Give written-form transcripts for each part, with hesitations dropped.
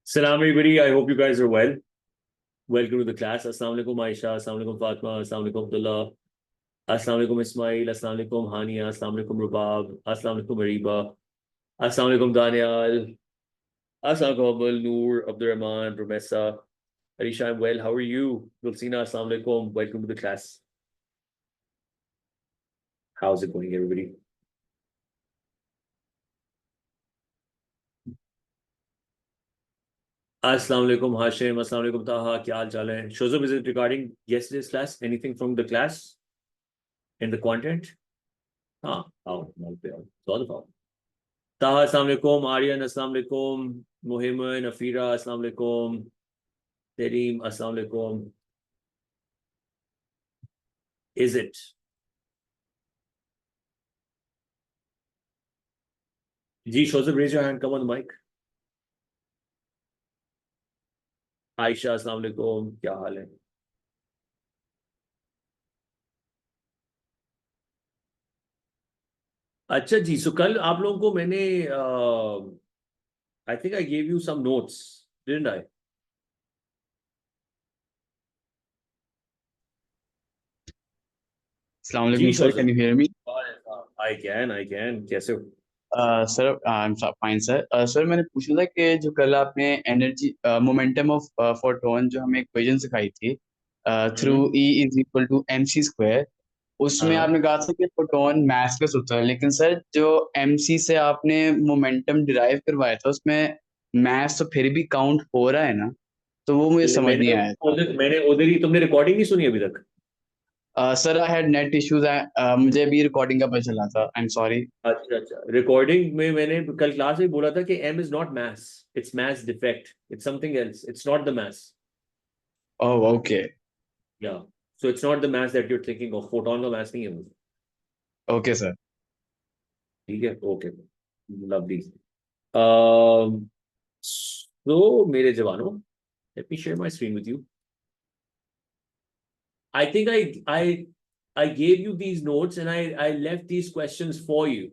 Salam everybody. I hope you guys are well. Welcome to the class. Assalamu alaikum Aisha. Assalamu alaikum Fatma. Assalamu alaikum Abdullah. Assalamu alaikum Ismail. Assalamu alaikum Hania. Assalamu alaikum Rubab. Assalamu alaikum Ariba. Assalamu alaikum Daniel. Assalamu alaikum Abdul Noor, Abdurrahman, Rumessa. Arisha, I'm well. How are you? Dulcina, assalamu alaikum. Welcome to the class. How's it going, everybody? Assalamu alaikum Hashim. Assalamu alaikum Taha. Kya haal chal hai? Shozub, is it regarding yesterday's class? Anything from the class in the content? Oh, not bad. It's all about. Taha, assalamu alaikum. Aryan, assalamu alaikum. Muhimman, Afira, assalamu alaikum. Tereem, assalamu alaikum. Is it? Ji, Shozub, raise your hand. Come on the mic. Ayesha अस्सलाम वालेकुम, क्या हाल है? अच्छा जी, सो कल आप लोगों को मैंने I think I gave you some notes, didn't I? अस्सलाम जी वालेकुम sir, can you hear me? I can. कैसे हो? Sir I am fine sir. Sir मैंने पूछना था कि जो कल आपने एनर्जी मोमेंटम ऑफ फोटोन जो हमें इक्वेशन सिखाई थी through E is equal to M C square, उसमें हाँ, आपने कहा था कि फोटोन मासलेस होता है, लेकिन सर जो एम सी से आपने मोमेंटम डिराइव करवाया था उसमें मास तो फिर भी काउंट हो रहा है ना, तो वो मुझे समझ नहीं आया। मैंने उधर ही, तुमने रिकॉर्डिंग नहीं सुनी अभी तक? Sir I had net issues, मुझे अभी रिकॉर्डिंग का पता चला था, आई एम सॉरी। अच्छा अच्छा, रिकॉर्डिंग में मैंने कल क्लास में बोला था कि M is not mass, it's mass defect, it's something else, it's not the mass. Oh okay. Yeah, so it's not the mass that you are thinking of, photon का मैस नहीं है वो। Okay sir. ठीक है, okay, lovely. सो मेरे जवानों, let me share my screen with you. I think I gave you these notes and I left these questions for you.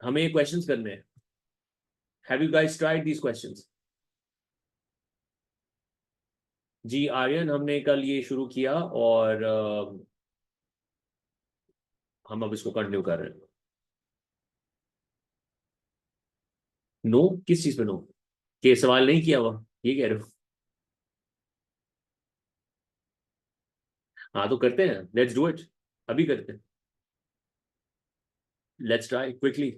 हमें ये questions करने हैं. Have you guys tried these questions? जी आर्यन, हमने कल ये शुरू किया और हम अब इसको कंटिन्यू कर रहे हैं. नो, किस चीज पे नो? के सवाल नहीं किया हुआ, ये कह रहे हो? हाँ तो करते हैं, लेट्स डू इट, अभी करते हैं, let's try quickly.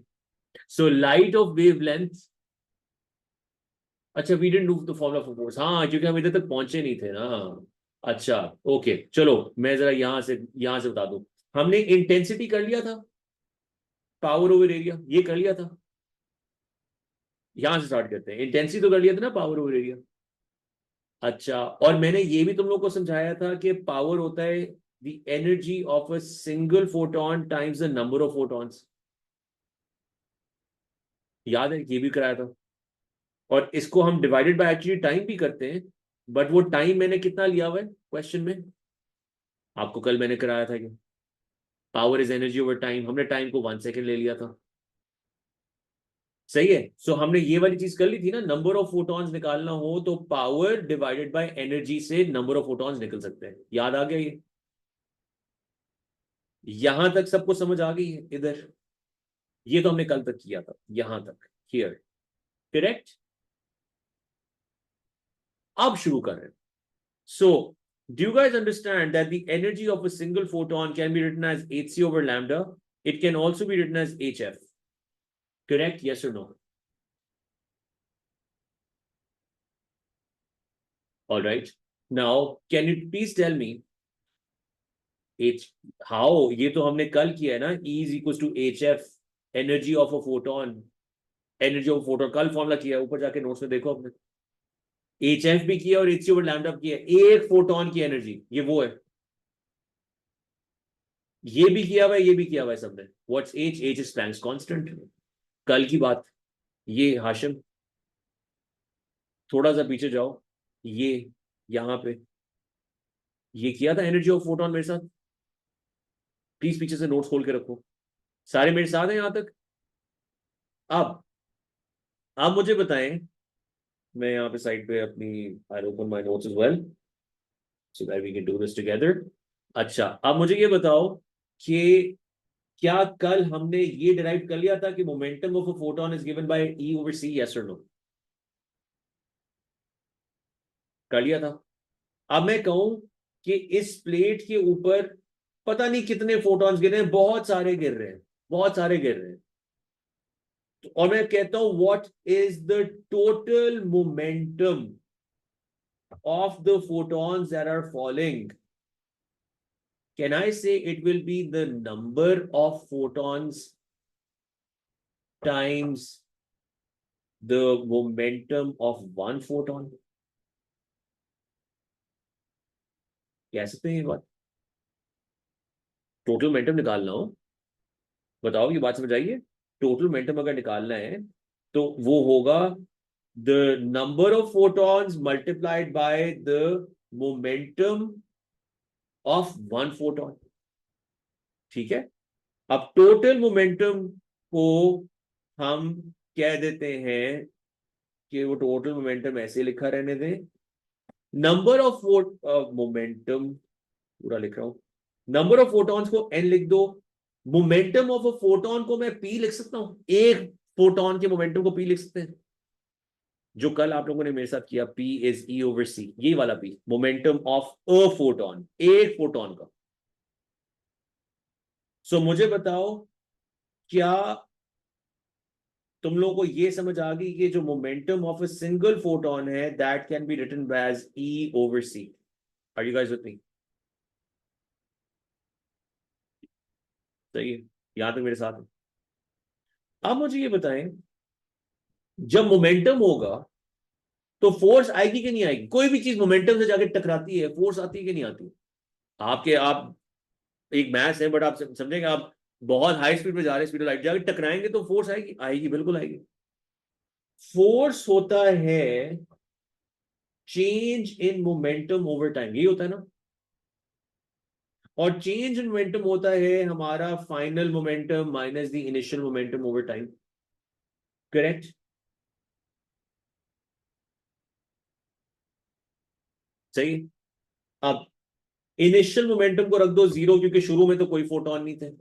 So light of wavelength, अच्छा we didn't do the formula for force, हाँ क्योंकि हम इधर तक पहुंचे नहीं थे ना. अच्छा, ओके, चलो मैं जरा यहां से बता दूं. हमने इंटेंसिटी कर लिया था, पावर ओवर एरिया ये कर लिया था. यहां से स्टार्ट करते हैं. इंटेंसिटी तो कर लिया था ना, पावर ओवर एरिया. अच्छा, और मैंने ये भी तुम लोग को समझाया था कि पावर होता है the energy of a single photon times the number of photons. याद है, ये भी कराया था. और इसको हम डिवाइडेड बाय एक्चुअली टाइम भी करते हैं, बट वो टाइम मैंने कितना लिया हुआ है क्वेश्चन में, आपको कल मैंने कराया था कि power is energy over time, हमने टाइम को 1 सेकेंड ले लिया था. सही है. सो हमने ये वाली चीज कर ली थी ना, नंबर ऑफ फोटॉन्स निकालना हो तो पावर डिवाइडेड बाय एनर्जी से नंबर ऑफ फोटॉन्स निकल सकते हैं. याद आ गया ये? यहां तक सबको समझ आ गई है? इधर ये तो हमने कल तक किया था, यहां तक, हियर, करेक्ट. अब शुरू करें. सो do you guys understand that the energy of a single photon can be written as hc over lambda? It can also be written as hf, correct? Yes or no? All right, now can you please tell me h, how, ये तो हमने कल किया है ना, E is equals to hf, energy of a photon, energy of a photon कल formula किया है, ऊपर जाके नोट्स में देखो आपने. एच एफ भी किया और एच सी ओवर लैम्डा किया है. एक फोटोन की एनर्जी ये वो है. ये भी किया हुआ है, ये भी किया हुआ है सबने. What's H? H is Planck's constant. कल की बात. ये हाशिम, थोड़ा सा पीछे जाओ. ये यहां पे ये किया था एनर्जी ऑफ फोटोन मेरे साथ. प्लीज पीछे से नोट्स खोल के रखो. सारे मेरे साथ हैं यहां तक. अब आप मुझे बताएं. मैं यहाँ पे साइड पे अपनी I open my notes as well so that we can do this together. अच्छा, अब मुझे ये बताओ कि क्या कल हमने ये डिराइव कर लिया था कि momentum of a photon is given by E over C, yes और नो? कर लिया था. अब मैं कहूं कि इस प्लेट के ऊपर पता नहीं कितने फोटॉन्स गिर रहे हैं, बहुत सारे गिर रहे हैं, बहुत सारे गिर रहे हैं. और मैं कहता हूं what is the total momentum of the photons that are falling? Can I say it will be the number of photons times the momentum of one photon? कह सकते हैं ये बात? टोटल मोमेंटम निकालना हो, बताओ, ये बात समझ आइए. टोटल मोमेंटम अगर निकालना है तो वो होगा the number of photons multiplied by the momentum of one photon. ठीक है. अब टोटल मोमेंटम को हम कह देते हैं कि वो टोटल मोमेंटम ऐसे लिखा रहने दें. नंबर ऑफ मोमेंटम पूरा लिख रहा हूं. नंबर ऑफ फोटॉन्स को एन लिख दो. मोमेंटम ऑफ अ फोटोन को मैं पी लिख सकता हूं. एक फोटोन के मोमेंटम को पी लिख सकते हैं, जो कल आप लोगों ने मेरे साथ किया. पी इज ई ओवर सी, ये वाला P, momentum of a photon, एक फोटोन का. सो मुझे बताओ, क्या तुम लोगों को ये समझ आ गई कि जो momentum of a single photon है that can be written as E over C? Are you guys with me? सही है. यहां तक मेरे साथ है. अब मुझे ये बताएं, जब मोमेंटम होगा तो फोर्स आएगी कि नहीं आएगी? कोई भी चीज मोमेंटम से जाके टकराती है, फोर्स आती है कि नहीं आती? आप एक मैथ्स है, बट आप समझेंगे. आप बहुत हाई स्पीड पे जा रहे हैं, स्पीड लाइट जाके टकराएंगे तो फोर्स आएगी, आएगी, बिल्कुल आएगी. फोर्स होता है change in momentum over time, यही होता है ना. और चेंज इन मोमेंटम होता है हमारा final momentum minus the initial momentum over time. Correct. सही. अब इनिशियल मोमेंटम को रख दो जीरो, क्योंकि शुरू में तो कोई फोटोन नहीं थे.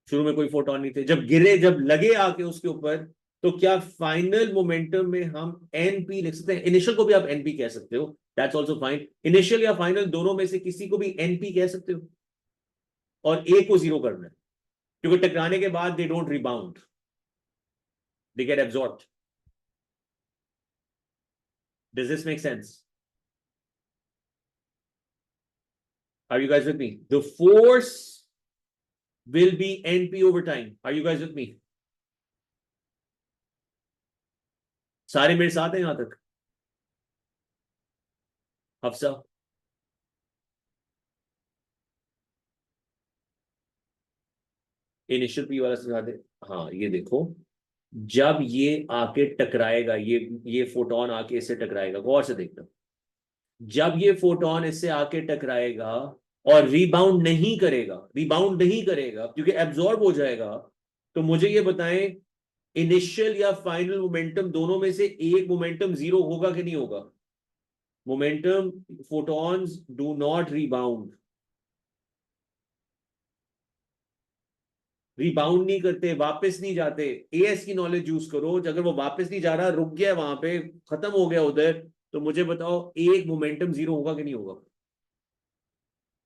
शुरू में कोई फोटोन नहीं थे. जब गिरे, जब लगे आके उसके ऊपर, तो क्या फाइनल मोमेंटम में हम एन पी लिख सकते हैं? इनिशियल को भी आप एन पी कह सकते हो, दैट्स ऑल्सो फाइन. इनिशियल या फाइनल दोनों में से किसी को भी एन पी कह सकते हो. और ए को जीरो करना है, क्योंकि टकराने के बाद they don't rebound, they get absorbed. Does this make sense? Are you guys with me? The force will be NP over time. Are you guys with me? सारे मेरे साथ हैं यहां तक? हफ्सा, इनिशियल पी वाला समझा दे. हाँ, ये देखो. जब ये आके टकराएगा, ये फोटोन आके इससे टकराएगा, गौर से देखना. जब ये फोटोन इससे आके टकराएगा और रीबाउंड नहीं करेगा, रीबाउंड नहीं करेगा क्योंकि एब्जॉर्ब हो जाएगा, तो मुझे ये बताएं, इनिशियल या फाइनल मोमेंटम दोनों में से एक मोमेंटम जीरो होगा कि नहीं होगा? Momentum, photons do not rebound. Rebound नहीं करते, वापस नहीं जाते. एएस की नॉलेज यूज करो. अगर वो वापस नहीं जा रहा, रुक गया वहां पे, खत्म हो गया उधर, तो मुझे बताओ एक मोमेंटम जीरो होगा कि नहीं होगा?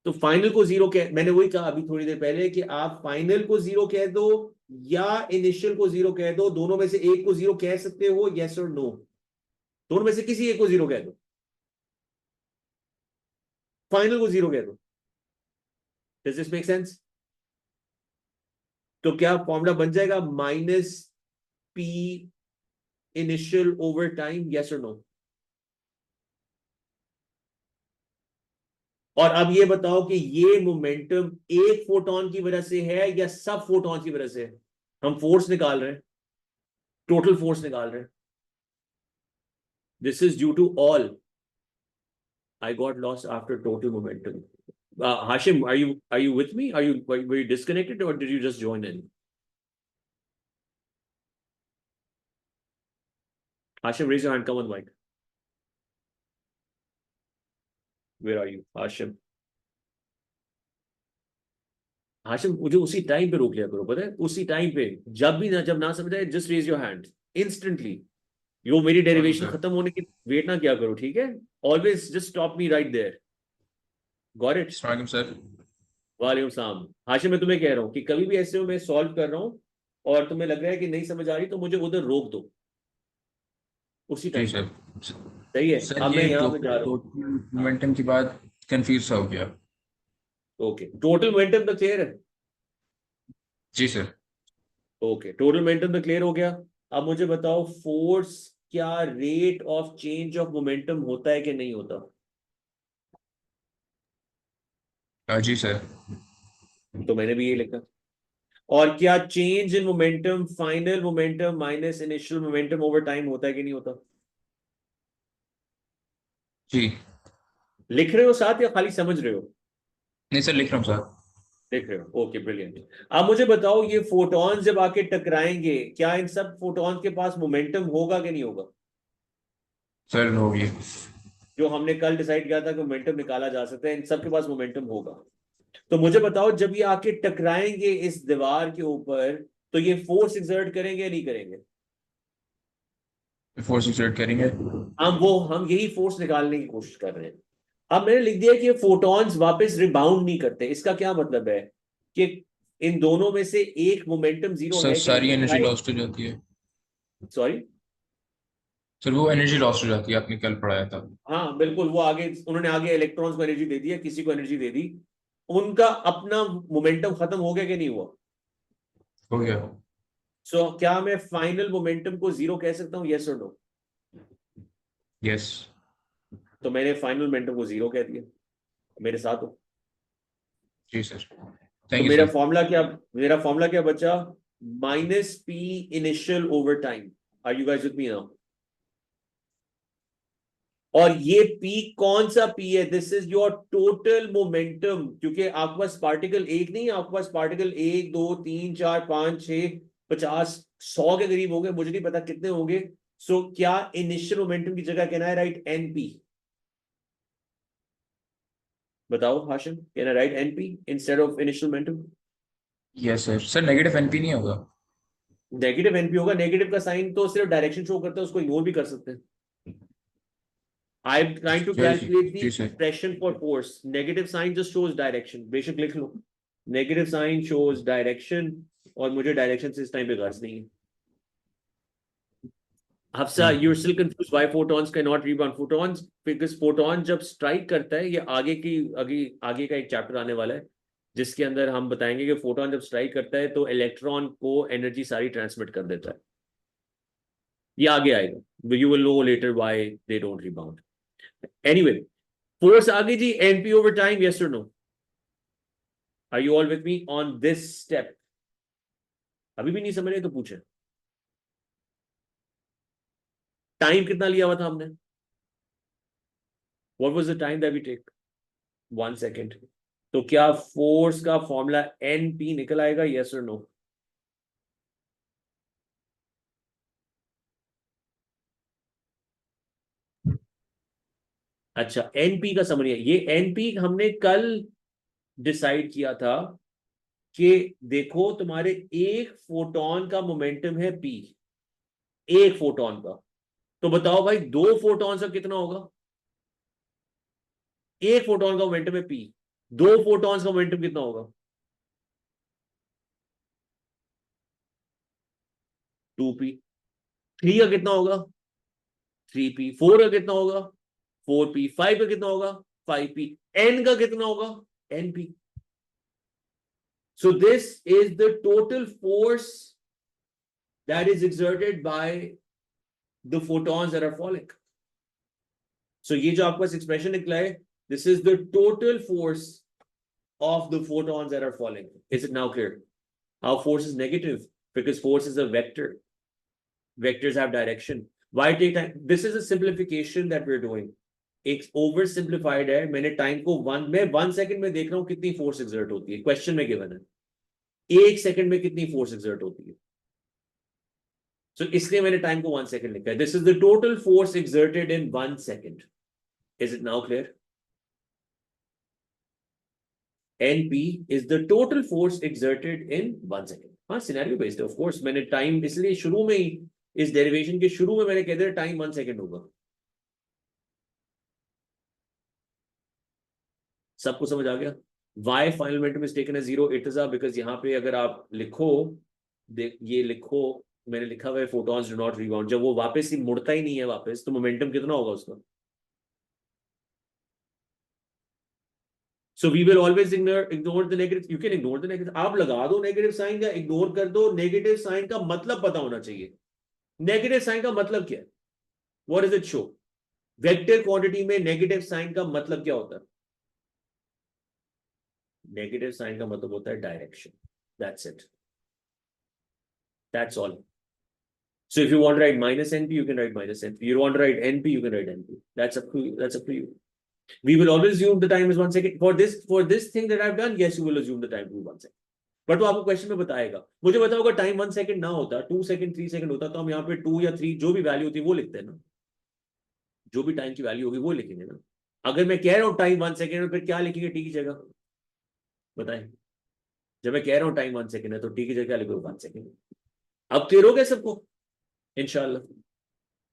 तो फाइनल को जीरो कह, मैंने वही कहा अभी थोड़ी देर पहले कि आप फाइनल को जीरो कह दो या इनिशियल को जीरो कह दो, दोनों में से एक को जीरो कह सकते हो, यस और नो? दोनों में से किसी एक को जीरो कह दो. फाइनल को जीरो कह दो. Does this make sense? तो क्या फॉर्मूला बन जाएगा minus P initial over time, yes और नो? और अब ये बताओ कि ये मोमेंटम एक फोटोन की वजह से है या सब फोटोन की वजह से है? हम फोर्स निकाल रहे हैं, टोटल फोर्स निकाल रहे हैं. This is due to all. I got lost after total momentum. Hashim, are you with me? Were you disconnected or did you just join in? Hashim, raise your hand. Come on, mic. Where are you, Hashim? Hashim मुझे उसी time पे रोक लिया करो, पता है, उसी time पे. जब ना समझ आए just raise your hand instantly. यो मेरी ओके डेरिवेशन सर। खत्म होने की वेट ना किया करो, ठीक है? Always just stop me right there. Got it? अस्सलाम वालेकुम सर। वालेकुम सलाम. हाशिम मैं तुम्हें कह रहा हूँ कि कभी भी ऐसे मैं सॉल्व कर रहा हूँ और तुम्हें लग रहा है कि नहीं समझ आ रही तो मुझे उधर रोक दो उसी जी टाइम पे. सर। सही है. सर अब मैं ये यहाँ पे जा रहा हूँ. टोटल हाँ. मोमेंटम की बात कंफ्यूज सा हो गया। ओके, टोटल मोमेंटम तो क्लियर है. जी सर। ओके, टोटल मोमेंटम तो क्लियर हो गया. अब मुझे बताओ फोर्स क्या rate of change of momentum होता है कि नहीं होता? जी सर। तो मैंने भी ये लिखा. और क्या change in momentum final momentum minus initial momentum over time होता है कि नहीं होता? जी। लिख रहे हो साथ या खाली समझ रहे हो? नहीं सर, लिख रहा हूँ सर। देख रहे हो. Okay, brilliant. अब मुझे बताओ ये फोटॉन जब आके टकराएंगे क्या इन सब फोटॉन के पास मोमेंटम होगा कि नहीं होगा? सर होगी। जो हमने कल डिसाइड किया था कि मोमेंटम निकाला जा सकता है, इन सब के पास मोमेंटम होगा. तो मुझे बताओ जब ये आके टकराएंगे इस दीवार के ऊपर तो ये फोर्स एक्सर्ट करेंगे या नहीं करेंगे? फोर्स एक्सर्ट करेंगे। हम यही फोर्स निकालने की कोशिश कर रहे हैं. अब मैंने लिख दिया कि ये फोटॉन्स वापस रिबाउंड नहीं करते. इसका क्या मतलब है कि इन दोनों में से एक मोमेंटम जीरो सर है कि सारी नहीं एनर्जी है? लॉस्ट हो जाती है। सॉरी. सर वो एनर्जी लॉस्ट हो जाती है, आपने कल पढ़ाया था। हाँ बिल्कुल, वो आगे उन्होंने आगे इलेक्ट्रॉन्स को एनर्जी दे दी है, किसी को एनर्जी दे दी. उनका अपना मोमेंटम खत्म हो गया कि नहीं हुआ? हो गया। सो क्या मैं फाइनल मोमेंटम को जीरो कह सकता हूँ, यस और नो? यस। तो मैंने फाइनल मोमेंटम को जीरो कह दिया. मेरे साथ हो. जी सर। तो थैंक यू सर। मेरा फॉर्मूला क्या बचा? Minus P initial over time. Are you guys with me now? और ये पी कौन सा पी है? This is your total momentum. क्योंकि आपके पास पार्टिकल एक नहीं है, आपके पास पार्टिकल 1 2 3 4 5 6 50 100 के करीब होंगे, मुझे नहीं पता कितने होंगे. सो क्या इनिशियल मोमेंटम की जगह कहना है राइट एनपी? बताओ हाशिम, कहना right NP instead of initial momentum? Yes sir. Sir negative NP नहीं होगा? नेगेटिव एनपी होगा. नेगेटिव का साइन तो सिर्फ डायरेक्शन शो करता है, उसको इग्नोर भी कर सकते हैं. I'm trying to जी calculate the जी sir. expression for force. Negative sign just shows direction. बेशक लिख लो. Negative sign shows direction. और मुझे डायरेक्शन से इस टाइम पे गर्ज नहीं है. Hafsa, you're still confused why photons cannot rebound. Photons, because photon जब strike करता है, ये आगे का एक चैप्टर आने वाला है जिसके अंदर हम बताएंगे कि फोटोन जब स्ट्राइक करता है तो इलेक्ट्रॉन को एनर्जी सारी ट्रांसमिट कर देता है. ये आगे आएगा. You will know later why they don't rebound. Anyway, force आ गई जी. NP over time, yes or no? Are you all with me on this step? अभी भी नहीं समझ रहे तो पूछे. टाइम कितना लिया हुआ था हमने? What was the time that we take? 1 second. तो क्या फोर्स का फॉर्मूला NP निकल आएगा, yes or no? अच्छा, NP का समझिए. ये NP हमने कल डिसाइड किया था कि देखो तुम्हारे एक फोटोन का मोमेंटम है P. एक फोटोन का. तो बताओ भाई दो फोटोन का कितना होगा? एक फोटोन का मोमेंटम है P. दो फोटॉन्स का मोमेंटम कितना होगा? 2p. 3 का कितना होगा? 3p. 4 का कितना होगा? 4p. 5 का कितना होगा? 5p. n का कितना होगा? np. So this is the total force that is exerted by the photons that are falling. So ये जो आपके पास एक्सप्रेशन निकला है, This is the total force of the photons that are falling. Is it now clear? How force is negative? Because force is a vector. Vectors have direction. Why take time? This is a simplification that we're doing. एक over simplified है. मैंने time को मैं 1 second में देख रहा हूं कितनी फोर्स एक्सर्ट होती है. क्वेश्चन में गिवन है 1 सेकंड में कितनी फोर्स एक्सर्ट होती है. सो इसलिए मैंने टाइम को 1 सेकंड लिखा है. This is the total force exerted in 1 second. Is it now clear? NP is the total force exerted in 1 second. हाँ, सिनेरियो बेस्ड है ऑफ कोर्स. मैंने टाइम इसलिए शुरू में ही इस डेरिवेशन के शुरू में मैंने कह दिया टाइम 1 सेकंड होगा. सबको समझ आ गया? Why final momentum is taken as 0? It is because यहाँ पे अगर आप लिखो, ये लिखो, मैंने लिखा हुआ है photons do not rebound. जब वो वापस ही मुड़ता ही नहीं है वापस, तो मोमेंटम कितना होगा उसका? So we will always ignore the negative. You can ignore the negative. आप लगा दो नेगेटिव साइन या इग्नोर कर दो. नेगेटिव साइन का मतलब पता होना चाहिए. नेगेटिव साइन का मतलब क्या है? What does it show? Vector quantity में नेगेटिव साइन का मतलब क्या होता है? नेगेटिव साइन का मतलब होता है direction. That's it. That's all. So if you want to write minus NP, you can write minus NP. You want to write NP, you can write NP. That's up to you. That's up to you. We will always assume the time is 1 second. For this thing that I've done, yes, you will assume the time to be 1 second. But वो आपको question में बताएगा. मुझे बताओगा time 1 second ना होता, 2 second 3 second होता, तो हम यहाँ पे 2 या 3 जो भी वैल्यू होती है वो लिखते हैं ना. जो भी टाइम की वैल्यू होगी वो लिखेंगे ना. अगर मैं कह रहा हूँ टाइम 1 सेकंड, फिर क्या लिखेंगे टी की जगह? बताएं. जब मैं कह रहा हूँ टाइम 1 सेकंड है तो टी की जगह क्या लिखोगे? 1 सेकंड. अब क्लियर हो गया सबको? इंशाल्लाह.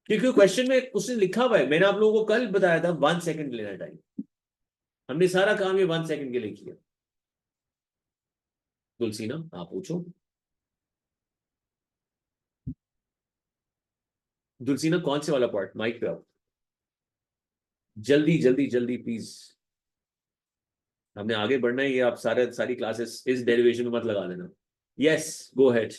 क्योंकि क्वेश्चन में उसने लिखा हुआ है. मैंने आप लोगों को कल बताया था 1 सेकंड लेना टाइम. हमने सारा काम ये 1 सेकंड के लिए किया. तुलसीना आप पूछो. तुलसीना कौन से वाला पार्ट? माइक पे आप जल्दी जल्दी जल्दी प्लीज. हमने आगे बढ़ना है. ये आप सारी क्लासेस इस डेरिवेशन में मत लगा देना. Yes, go ahead.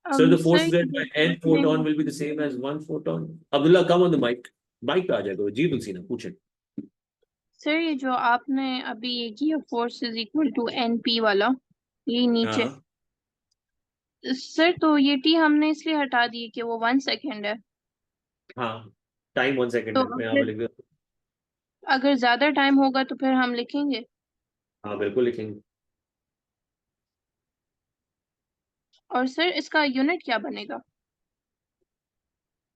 So the force Sir, that by n photon will be the same as 1 photon. Abdullah, come on the mic. Mic पे आ जाएगा. जी तुलसीना पूछे. सर ये जो आपने अभी ये किया force is equal to NP वाला, ये नीचे. हाँ सर तो ये T हमने इसलिए हटा दी कि वो 1 सेकंड है. हाँ, टाइम 1 सेकंड तो है. मैं यहाँ पे लिख देता हूँ. अगर ज्यादा टाइम होगा तो फिर हम लिखेंगे. हाँ बिल्कुल लिखेंगे. और सर इसका यूनिट क्या बनेगा?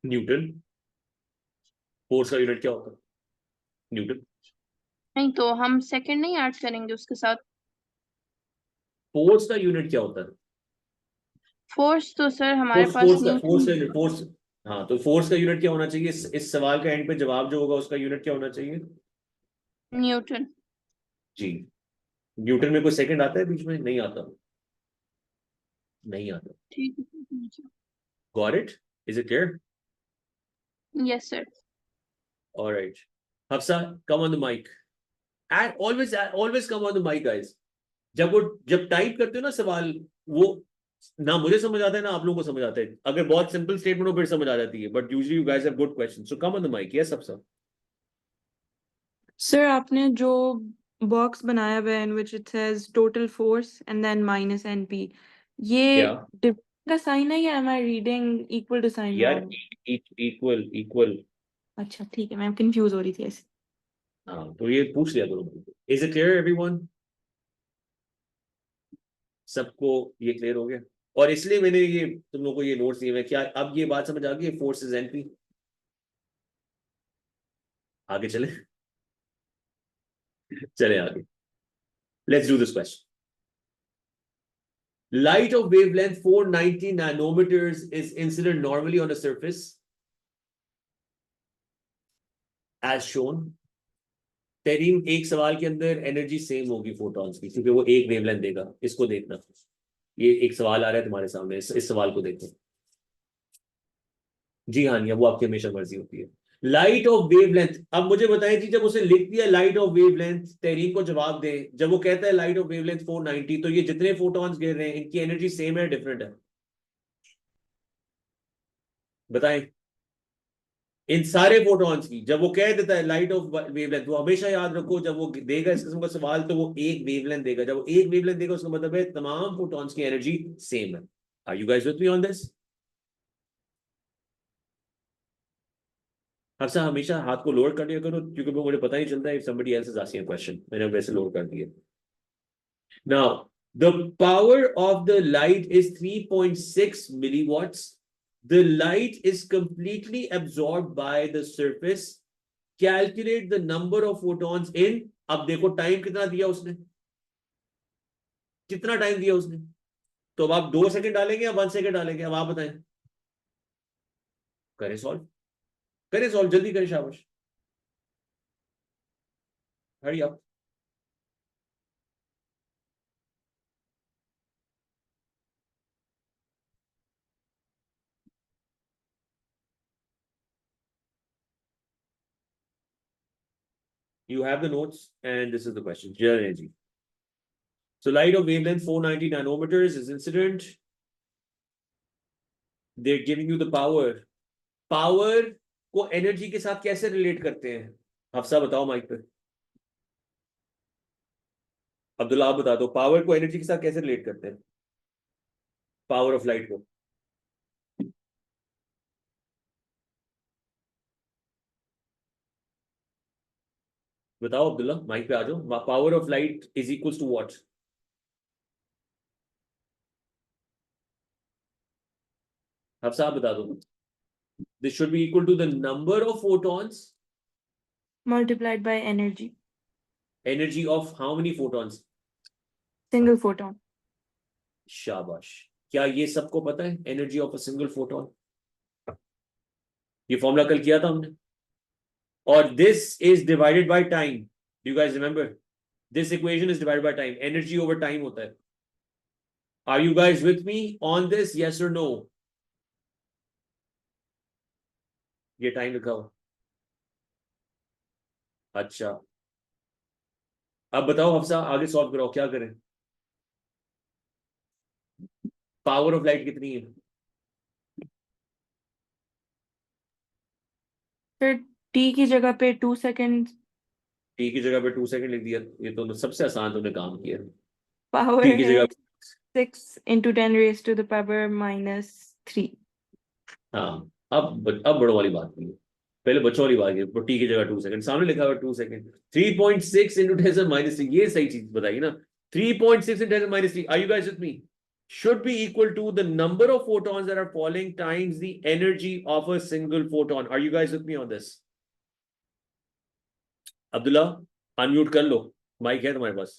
न्यूटन. फोर्स का यूनिट क्या होता है? न्यूटन. नहीं तो हम सेकंड नहीं ऐड करेंगे उसके साथ? फोर्स का यूनिट क्या होता है? फोर्स तो सर हमारे फोर्स पास फोर्स का न्यूटन. फोर्स. हाँ, तो फोर्स का यूनिट क्या होना चाहिए? इस सवाल का एंड पे जवाब जो होगा उसका यूनिट क्या होना चाहिए? न्यूटन. जी. न्यूटन में कोई सेकंड आता है बीच में? नहीं आता. नहीं आता. ठीक है. Got it? Is it clear? Yes sir. All right. Hafsa, come on the mic. And always come on the mic, guys. जब टाइप करते हो ना सवाल, वो ना मुझे समझ आता है ना आप लोगों को समझ आता है. अगर बहुत सिंपल स्टेटमेंट हो फिर समझ आ जाती है. But usually you guys have good question. So come on the mic. Yes Hafsa. Sir आपने जो बॉक्स बनाया हुआ है in which it says total force and then minus NP, ये क्या डिफरेंट का साइन है या am I reading equal to sign यार? wrong? इक्वल. अच्छा ठीक है, मैं कंफ्यूज हो रही थी ऐसे. हाँ, तो ये पूछ लिया करो. Is it clear everyone? सबको ये क्लियर हो गया? और इसलिए मैंने ये तुम लोगों को ये नोट्स दिए हुए. क्या अब ये बात समझ आ गई? Force is NP. आगे चले. चले आगे. Let's do this question. Light of wavelength 490 nanometers is incident normally on a surface as shown. टेरीम एक सवाल के अंदर एनर्जी सेम होगी फोटॉन्स की क्योंकि वो एक वेवलेंथ देगा. इसको देखना. ये एक सवाल आ रहा है तुम्हारे सामने. इस सवाल को देखो. जी हाँ, वो आपकी हमेशा मर्जी होती है. Light of wavelength. अब मुझे बताएं जी, जब उसे लिख दिया लाइट ऑफ वेवलेंथ, टेरीम को जवाब दे. जब वो कहता है लाइट ऑफ वेवलेंथ 490, तो ये जितने फोटॉन्स गिर रहे हैं इनकी एनर्जी सेम है डिफरेंट है? बताएं. इन सारे फोटॉन्स की। जब वो कह देता है लाइट ऑफ वेवलेंथ, वो हमेशा याद रखो, जब वो देगा इस किस्म का सवाल तो वो एक वेवलेंथ देगा। जब वो एक वेवलेंथ देगा उसका मतलब है तमाम फोटॉन्स की एनर्जी सेम है। Are you guys with me on this? Hafsa हमेशा हाथ को लोअर कर लिया करो, क्योंकि मुझे पता नहीं चलता है if somebody else is asking a question। मैंने वैसे लोअर कर दिया। Now, the power of the light is 3.6 milliwatts. The light is completely absorbed by the surface. Calculate the number of photons in, अब देखो टाइम कितना दिया उसने, कितना टाइम दिया उसने, तो अब आप 2 सेकंड डालेंगे या 1 सेकंड डालेंगे, अब आप बताएं। करें सॉल्व, करें सॉल्व, जल्दी करें, शाबाश, hurry up. You have the notes, and this is the question. General energy. So light of wavelength 490 nanometers is incident. They're giving you the power. Power को एनर्जी के साथ कैसे रिलेट करते हैं? हफ्सा बताओ माइक पे। अब्दुल्ला आप बता दो, पावर को एनर्जी के साथ कैसे रिलेट करते हैं? पावर ऑफ लाइट को। बताओ अब्दुल्ला, माइक पे आ जाओ। Power of light is equals to what? Hafsa आप बता दो। This should be equal to the number of photons multiplied by energy, energy of how many photons? single photon. शाबाश। क्या ये सबको पता है energy of a single photon? ये फॉर्मूला कल किया था हमने। और this is divided by time. Do you guys remember? This equation is divided by time. Energy over time होता है। Are you guys with me on this, yes और no? ये टाइम लिखा हो। अच्छा, अब बताओ हफ्सा, आगे सॉल्व कराओ, क्या करें? पावर ऑफ लाइट कितनी है? फिर t की जगह पे 2 सेकेंड, टी की जगह पे 2 सेकंड लिख दिया। ये तो सबसे आसान तुमने काम किया। पावर टी की है जगह 6 into 10 raised to the power minus 3. हाँ, अब बड़ों वाली बात नहीं है, पहले बच्चों वाली बात है। टी की जगह 2 सेकंड, सामने लिखा हुआ 2 सेकंड। 3.6 इंटू 10⁻3, ये सही चीज बताइए ना। 3.6 into 10⁻3, are you guys with me? Should be equal to the number of photons that are falling times the energy of a single photon. Are you guys with me on this? Abdullah unmute कर लो, mic है तुम्हारे पास।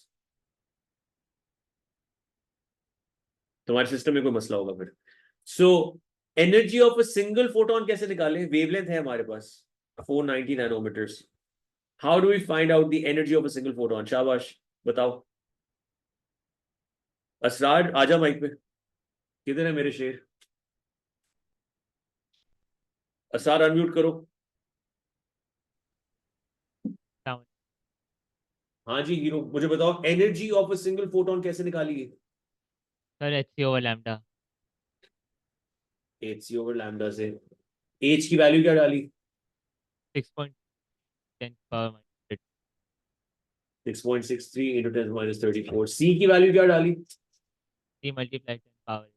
तुम्हारे system में कोई मसला होगा फिर। So energy of a single photon कैसे निकालें? वेवलेंथ है हमारे पास 490 nanometres. How do we find out the energy of a single photon? शाबाश, बताओ। असरार आजा माइक पे। किधर है मेरे शेर? असरार अनम्यूट करो। हाँ जी हीरो, मुझे बताओ एनर्जी ऑफ अ सिंगल फोटोन कैसे निकालिए? Sir hc over lambda. H C over lambda से। एच की वैल्यू क्या डाली? 6.10 पावर 6.63 इंटू 10⁻34। सी की वैल्यू क्या डाली? 3 मल्टीप्लाई 10 पावर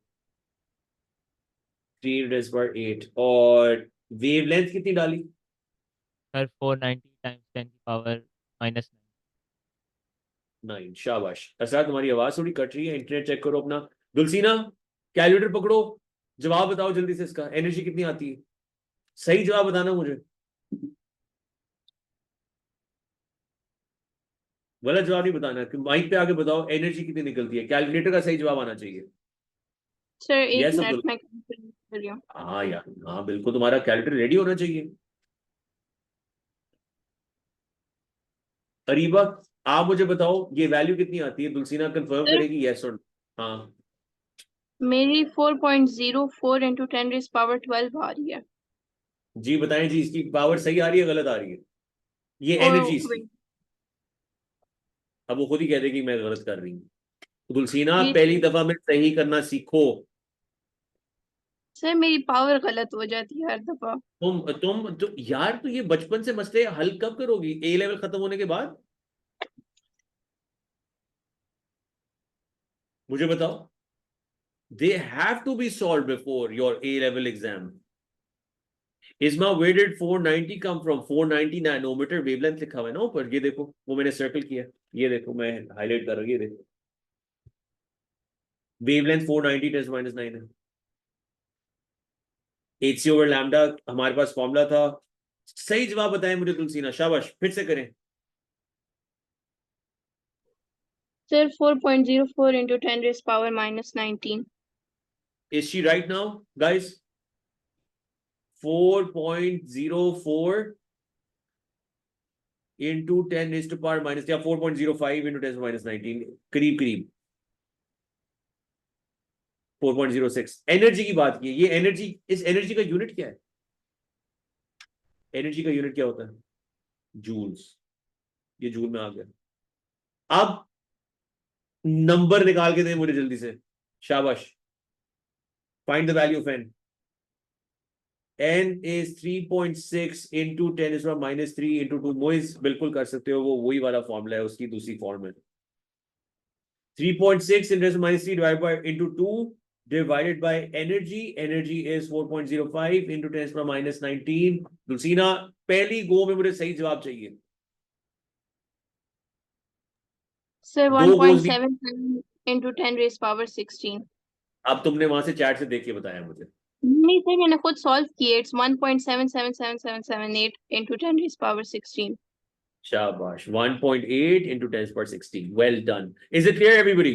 3 इंटू 10⁻8। और वेवलेंथ कितनी डाली? सर 490 टाइम्स 10 की पावर -9। 9। शाबाश। असरा तुम्हारी आवाज थोड़ी कट रही है, इंटरनेट चेक करो अपना। दुलसीना कैलकुलेटर पकड़ो, जवाब बताओ जल्दी से, इसका एनर्जी कितनी आती है? सही जवाब बताना मुझे, गलत जवाब नहीं बताना। कि माइक पे आके बताओ एनर्जी कितनी निकलती है, कैलकुलेटर का सही जवाब आना चाहिए। सर एक यस मिनट अब्दुल, में calculate कर रही हूँ। हाँ यार, हाँ बिल्कुल, तुम्हारा कैलकुलेटर रेडी होना चाहिए। अरीबा आप मुझे बताओ ये वैल्यू कितनी आती है? दुलसीना कंफर्म सर करेगी यस और हाँ। मेरी 4.04 इंटू 10⁻12 आ रही है। जी बताएं जी, इसकी पावर सही आ रही है गलत आ रही है? ये और एनर्जी इसकी। अब वो खुद ही कह देगी मैं गलत कर रही हूँ। दुलसीना ये पहली दफा में सही करना सीखो। सर मेरी पावर गलत हो जाती है हर दफा। तुम यार, तो ये बचपन से मसले हल कब करोगी? ए लेवल खत्म होने के बाद मुझे बताओ। They have to be solve before your A level exam. इसमें where did 490 come from? 490 nanometre wavelength लिखा हुआ है ना ऊपर, ये देखो, वो मैंने सर्कल किया, ये देखो मैं हाईलाइट कर रहा हूँ, ये देखो वेवलेंथ 490 10 - 9 है। HC ओवर लैम्डा हमारे पास फॉर्मूला था। सही जवाब बताएं मुझे तुलसीना, शाबाश, फिर से करें। Sir 4.04 into 10 raised power minus 19। Is she right now, guys? 4.04 into 10 raised to power minus, या 4.05 into 10 minus 19, करीब करीब 4.06। एनर्जी की बात की, ये एनर्जी, इस एनर्जी का यूनिट क्या है? एनर्जी का यूनिट क्या होता है? जूल्स। ये जूल में आ गया। अब नंबर निकाल के दें मुझे जल्दी से, शाबाश। Find the value of N. n is 3.6 into 10 is from -3 into 2। Moiz बिल्कुल कर सकते हो, वो वही वाला फॉर्मूला है, उसकी दूसरी फॉर्म है। 3.6 into 10 - 3 divided by into 2 divided by energy। energy is 4.05 into 10 to -19। दुलसीना, पहली गो में मुझे सही जवाब चाहिए। सर दो गोज नहीं। 1.77 into 10 raised power 16। अब तुमने वहां से चैट से देख के बताया मुझे। नहीं सर मैंने खुद सॉल्व किए। It's 1.777778 into 10 raised power 16। शाबाश, 1.8 into 10 per 16। Well done. Is it clear everybody?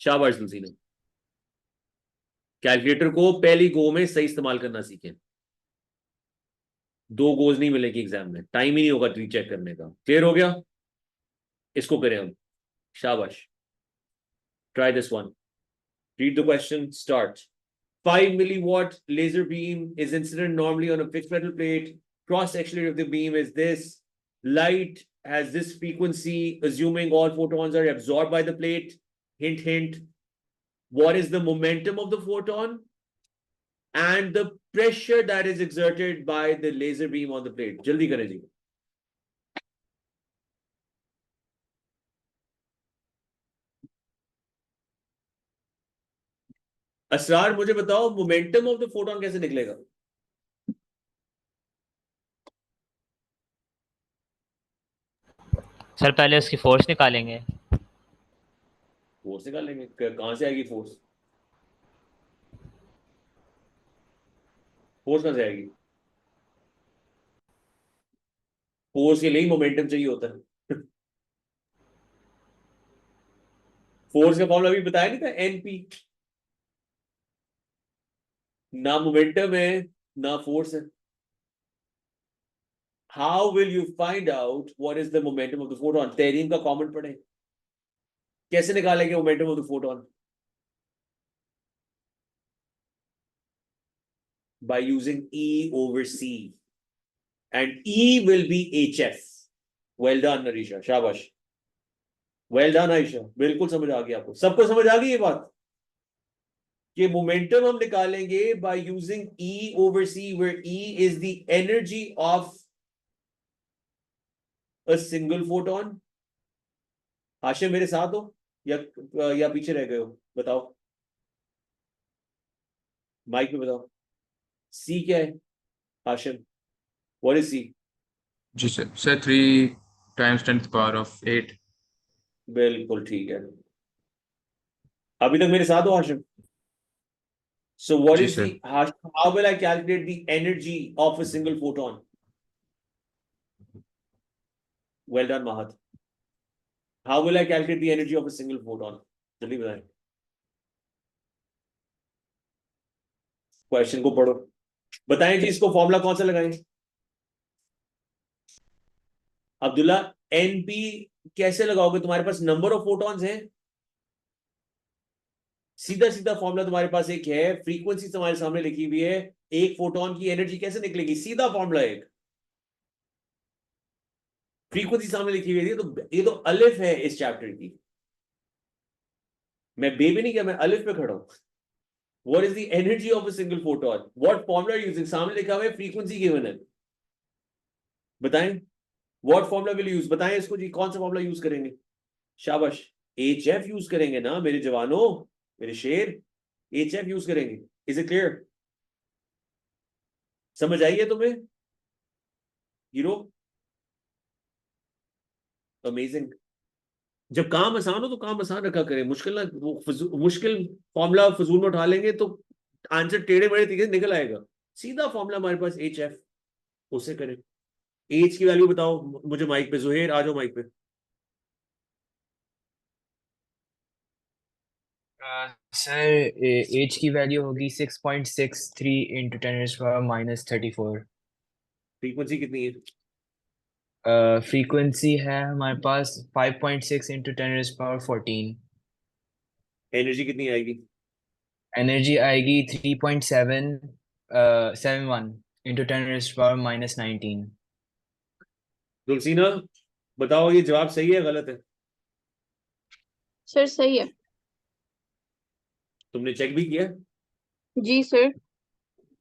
शाबाश तुलसीना। कैलकुलेटर को पहली गो में सही इस्तेमाल करना सीखें। दो गोज नहीं मिलेगी एग्जाम में, टाइम ही नहीं होगा रीचेक करने का। क्लियर हो गया? इसको करें हम। शाबाश। Try this one. Read the question. Start. 5 milliwatt laser beam is incident normally on a fixed metal plate. Cross section of the beam is this. Light has this frequency, assuming all photons are absorbed by the plate. Hint, hint. What is the momentum of the photon and the pressure that is exerted by the laser beam on the plate? Jaldi kare ji. Asrar मुझे बताओ, momentum of the photon कैसे निकलेगा? Sir पहले उसकी force निकालेंगे। Force निकालेंगे, कहां से आएगी फोर्स? फोर्स कहां से आएगी? फोर्स के लिए ही मोमेंटम चाहिए होता है। फोर्स का फॉर्मूला अभी बताया नहीं था, एनपी। ना मोमेंटम है ना फोर्स है। How will you find out what is the momentum of the photon? Tereen का कॉमेंट पढ़े, कैसे निकालेंगे momentum of the photon? By using E over C, and E will be HF। Well done नरीशा, शाबाश। Well done Ayesha, बिल्कुल समझ आ गया आपको, सबको समझ आ गई ये बात कि मोमेंटम हम निकालेंगे by using E over C, where E is the energy of a single photon। Ashim मेरे साथ हो या पीछे रह गए हो? बताओ, माइक में बताओ। C क्या है आशिम? What is C? जी सर, सर 3 times 10⁸ बिल्कुल ठीक है। अभी तक मेरे साथ हो आशिम? So what जी is sir. the, how will I calculate the energy of a single photon? Well done Mahat. How will I calculate the energy of a single photon? जल्दी बताएं। क्वेश्चन को पढ़ो, बताएं जी, इसको फॉर्मूला कौन सा लगाएं? अब्दुल्ला, एनपी कैसे लगाओगे? तुम्हारे पास नंबर ऑफ फोटॉन्स हैं, सीधा सीधा फॉर्मूला तुम्हारे पास एक है, फ्रीक्वेंसी तुम्हारे सामने लिखी हुई है, एक फोटोन की एनर्जी कैसे निकलेगी? सीधा फॉर्मूला एक, फ्रीक्वेंसी सामने लिखी हुई है। तो ये तो अलिफ है इस चैप्टर की। मैं बे भी नहीं किया, मैं अलिफ पे खड़ा हूं। What is the energy of a single photon? What formula are you using? सामने लिखा हुआ है frequency given है. बताएं. What formula will you use? बताएं इसको जी, कौन सा formula use करेंगे? शाबाश. HF use करेंगे ना मेरे जवानों, मेरे शेर. HF use करेंगे. Is it clear? समझ आई है तुम्हें? हीरो? Amazing. जब काम आसान हो तो काम आसान रखा करें. मुश्किल ना, वो मुश्किल फॉर्मूला फजूल में उठा लेंगे तो आंसर टेढ़े बड़े तरीके से निकल आएगा. सीधा फॉर्मूला हमारे पास HF, उसे करें. एज की वैल्यू बताओ मुझे माइक पे. जुहेर आ जाओ माइक पे. सर एज की वैल्यू होगी 6.63 इंटू 10⁻⁻34. फ्रीक्वेंसी कितनी है? फ्रीक्वेंसी है हमारे पास 5.6 इंटू 10⁻14. एनर्जी कितनी आएगी? एनर्जी आएगी 3.771 इंटू 10⁻⁻19. दुलसीना बताओ ये जवाब सही है गलत है? सर सही है. तुमने चेक भी किया? जी सर.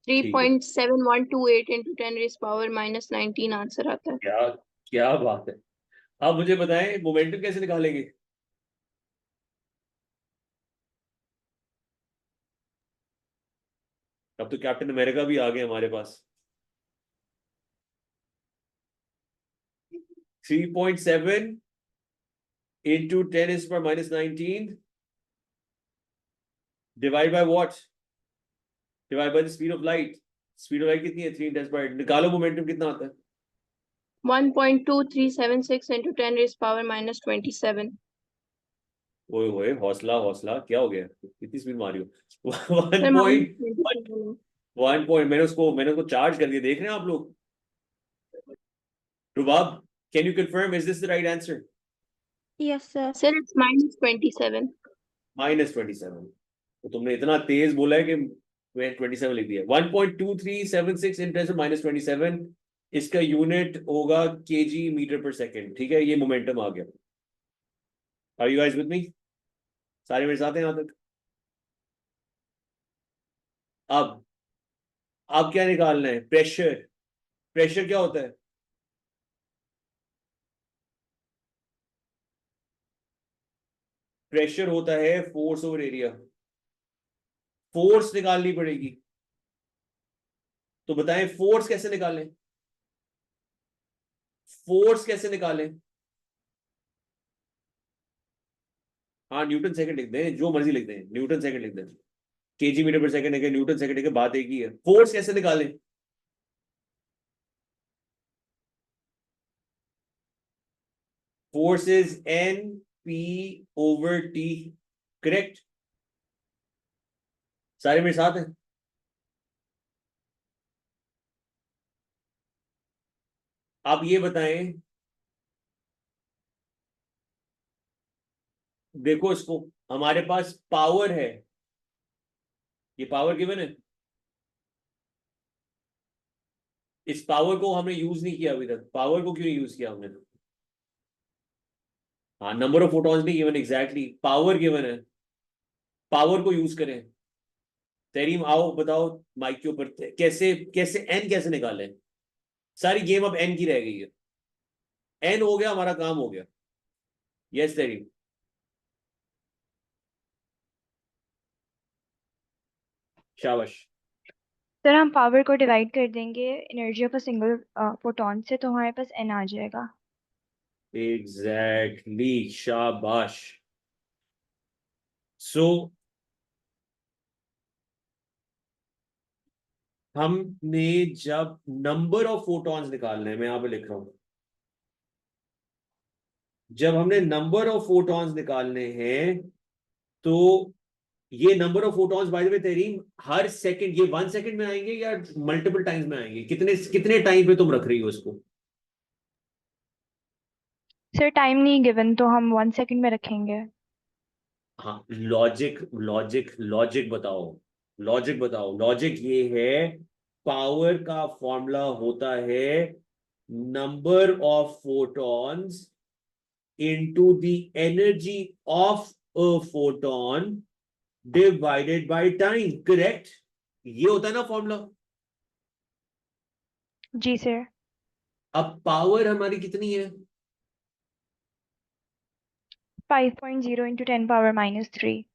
ठीक है. 3.7128 इंटू 10⁻⁻19 आंसर आता है. क्या क्या बात है. अब मुझे बताएं मोमेंटम कैसे निकालेंगे? अब तो कैप्टन अमेरिका भी आ गए हमारे पास. 3.7 into 10⁻⁻19 divide by what? Divide by the speed of light. Speed of light कितनी है? 3 10 निकालो मोमेंटम कितना आता है? 1.2376 इंटू 10⁻⁻27. ओए होए, हौसला हौसला, क्या हो गया? कितनी स्पीड मारी हो? Sir 1.1 point. मैंने उसको चार्ज कर दिया. देख रहे हैं आप लोग? रुबाब, can you confirm is this the right answer? Yes sir. Sir it's -27. -27. तो तुमने इतना तेज बोला है कि मैं 27 लिख दिया. 1.2376 इन टेंस -27. इसका यूनिट होगा kg मीटर पर सेकंड. ठीक है, ये मोमेंटम आ गया. Are you guys with me? सारे मेरे साथ हैं यहां तक? अब क्या निकालना है? प्रेशर. प्रेशर क्या होता है? प्रेशर होता है फोर्स ओवर एरिया. फोर्स निकालनी पड़ेगी. तो बताएं फोर्स कैसे निकालें? फोर्स कैसे निकालें? हाँ, न्यूटन सेकंड लिख दें, जो मर्जी लिख दें. न्यूटन सेकंड लिख दें. केजी मीटर पर सेकंड है, न्यूटन सेकंड है, बात एक ही है. फोर्स कैसे निकालें? Force is N/P/T. करेक्ट? सारे मेरे साथ हैं? आप ये बताएं, देखो इसको, हमारे पास पावर है. ये पावर गिवन है. इस पावर को हमने यूज नहीं किया अभी तक. पावर को क्यों नहीं यूज किया हमने? हाँ, नंबर ऑफ फोटॉन्स नहीं गिवन. एग्जैक्टली, पावर गिवन है. पावर को यूज करें. तरीम आओ बताओ माइक के ऊपर, कैसे कैसे एन कैसे निकालें? सारी गेम अब एन की रह गई है. एन हो गया, हमारा काम हो गया. यस तरीम. शाबाश. सर हम पावर को डिवाइड कर देंगे energy of a single photon से, तो हमारे पास एन आ जाएगा. एग्जैक्टली, शाबाश. सो हमने जब नंबर ऑफ फोटॉन्स निकालने हैं, मैं यहां पे लिख रहा हूं, जब हमने नंबर ऑफ फोटॉन्स निकालने हैं तो ये number of photons by the way Tahreem her second, ये 1 सेकंड में आएंगे या मल्टीपल टाइम्स में आएंगे? कितने कितने टाइम पे तुम रख रही हो इसको? सर टाइम नहीं गिवन, तो हम 1 सेकंड में रखेंगे. हाँ, लॉजिक लॉजिक लॉजिक बताओ. लॉजिक बताओ. लॉजिक ये है, पावर का फॉर्मूला होता है number of photons into the energy of a photon divided by time, correct? ये होता है ना फॉर्मूला। जी सर। अब पावर हमारी कितनी है? 5.0 into 10 power minus 3.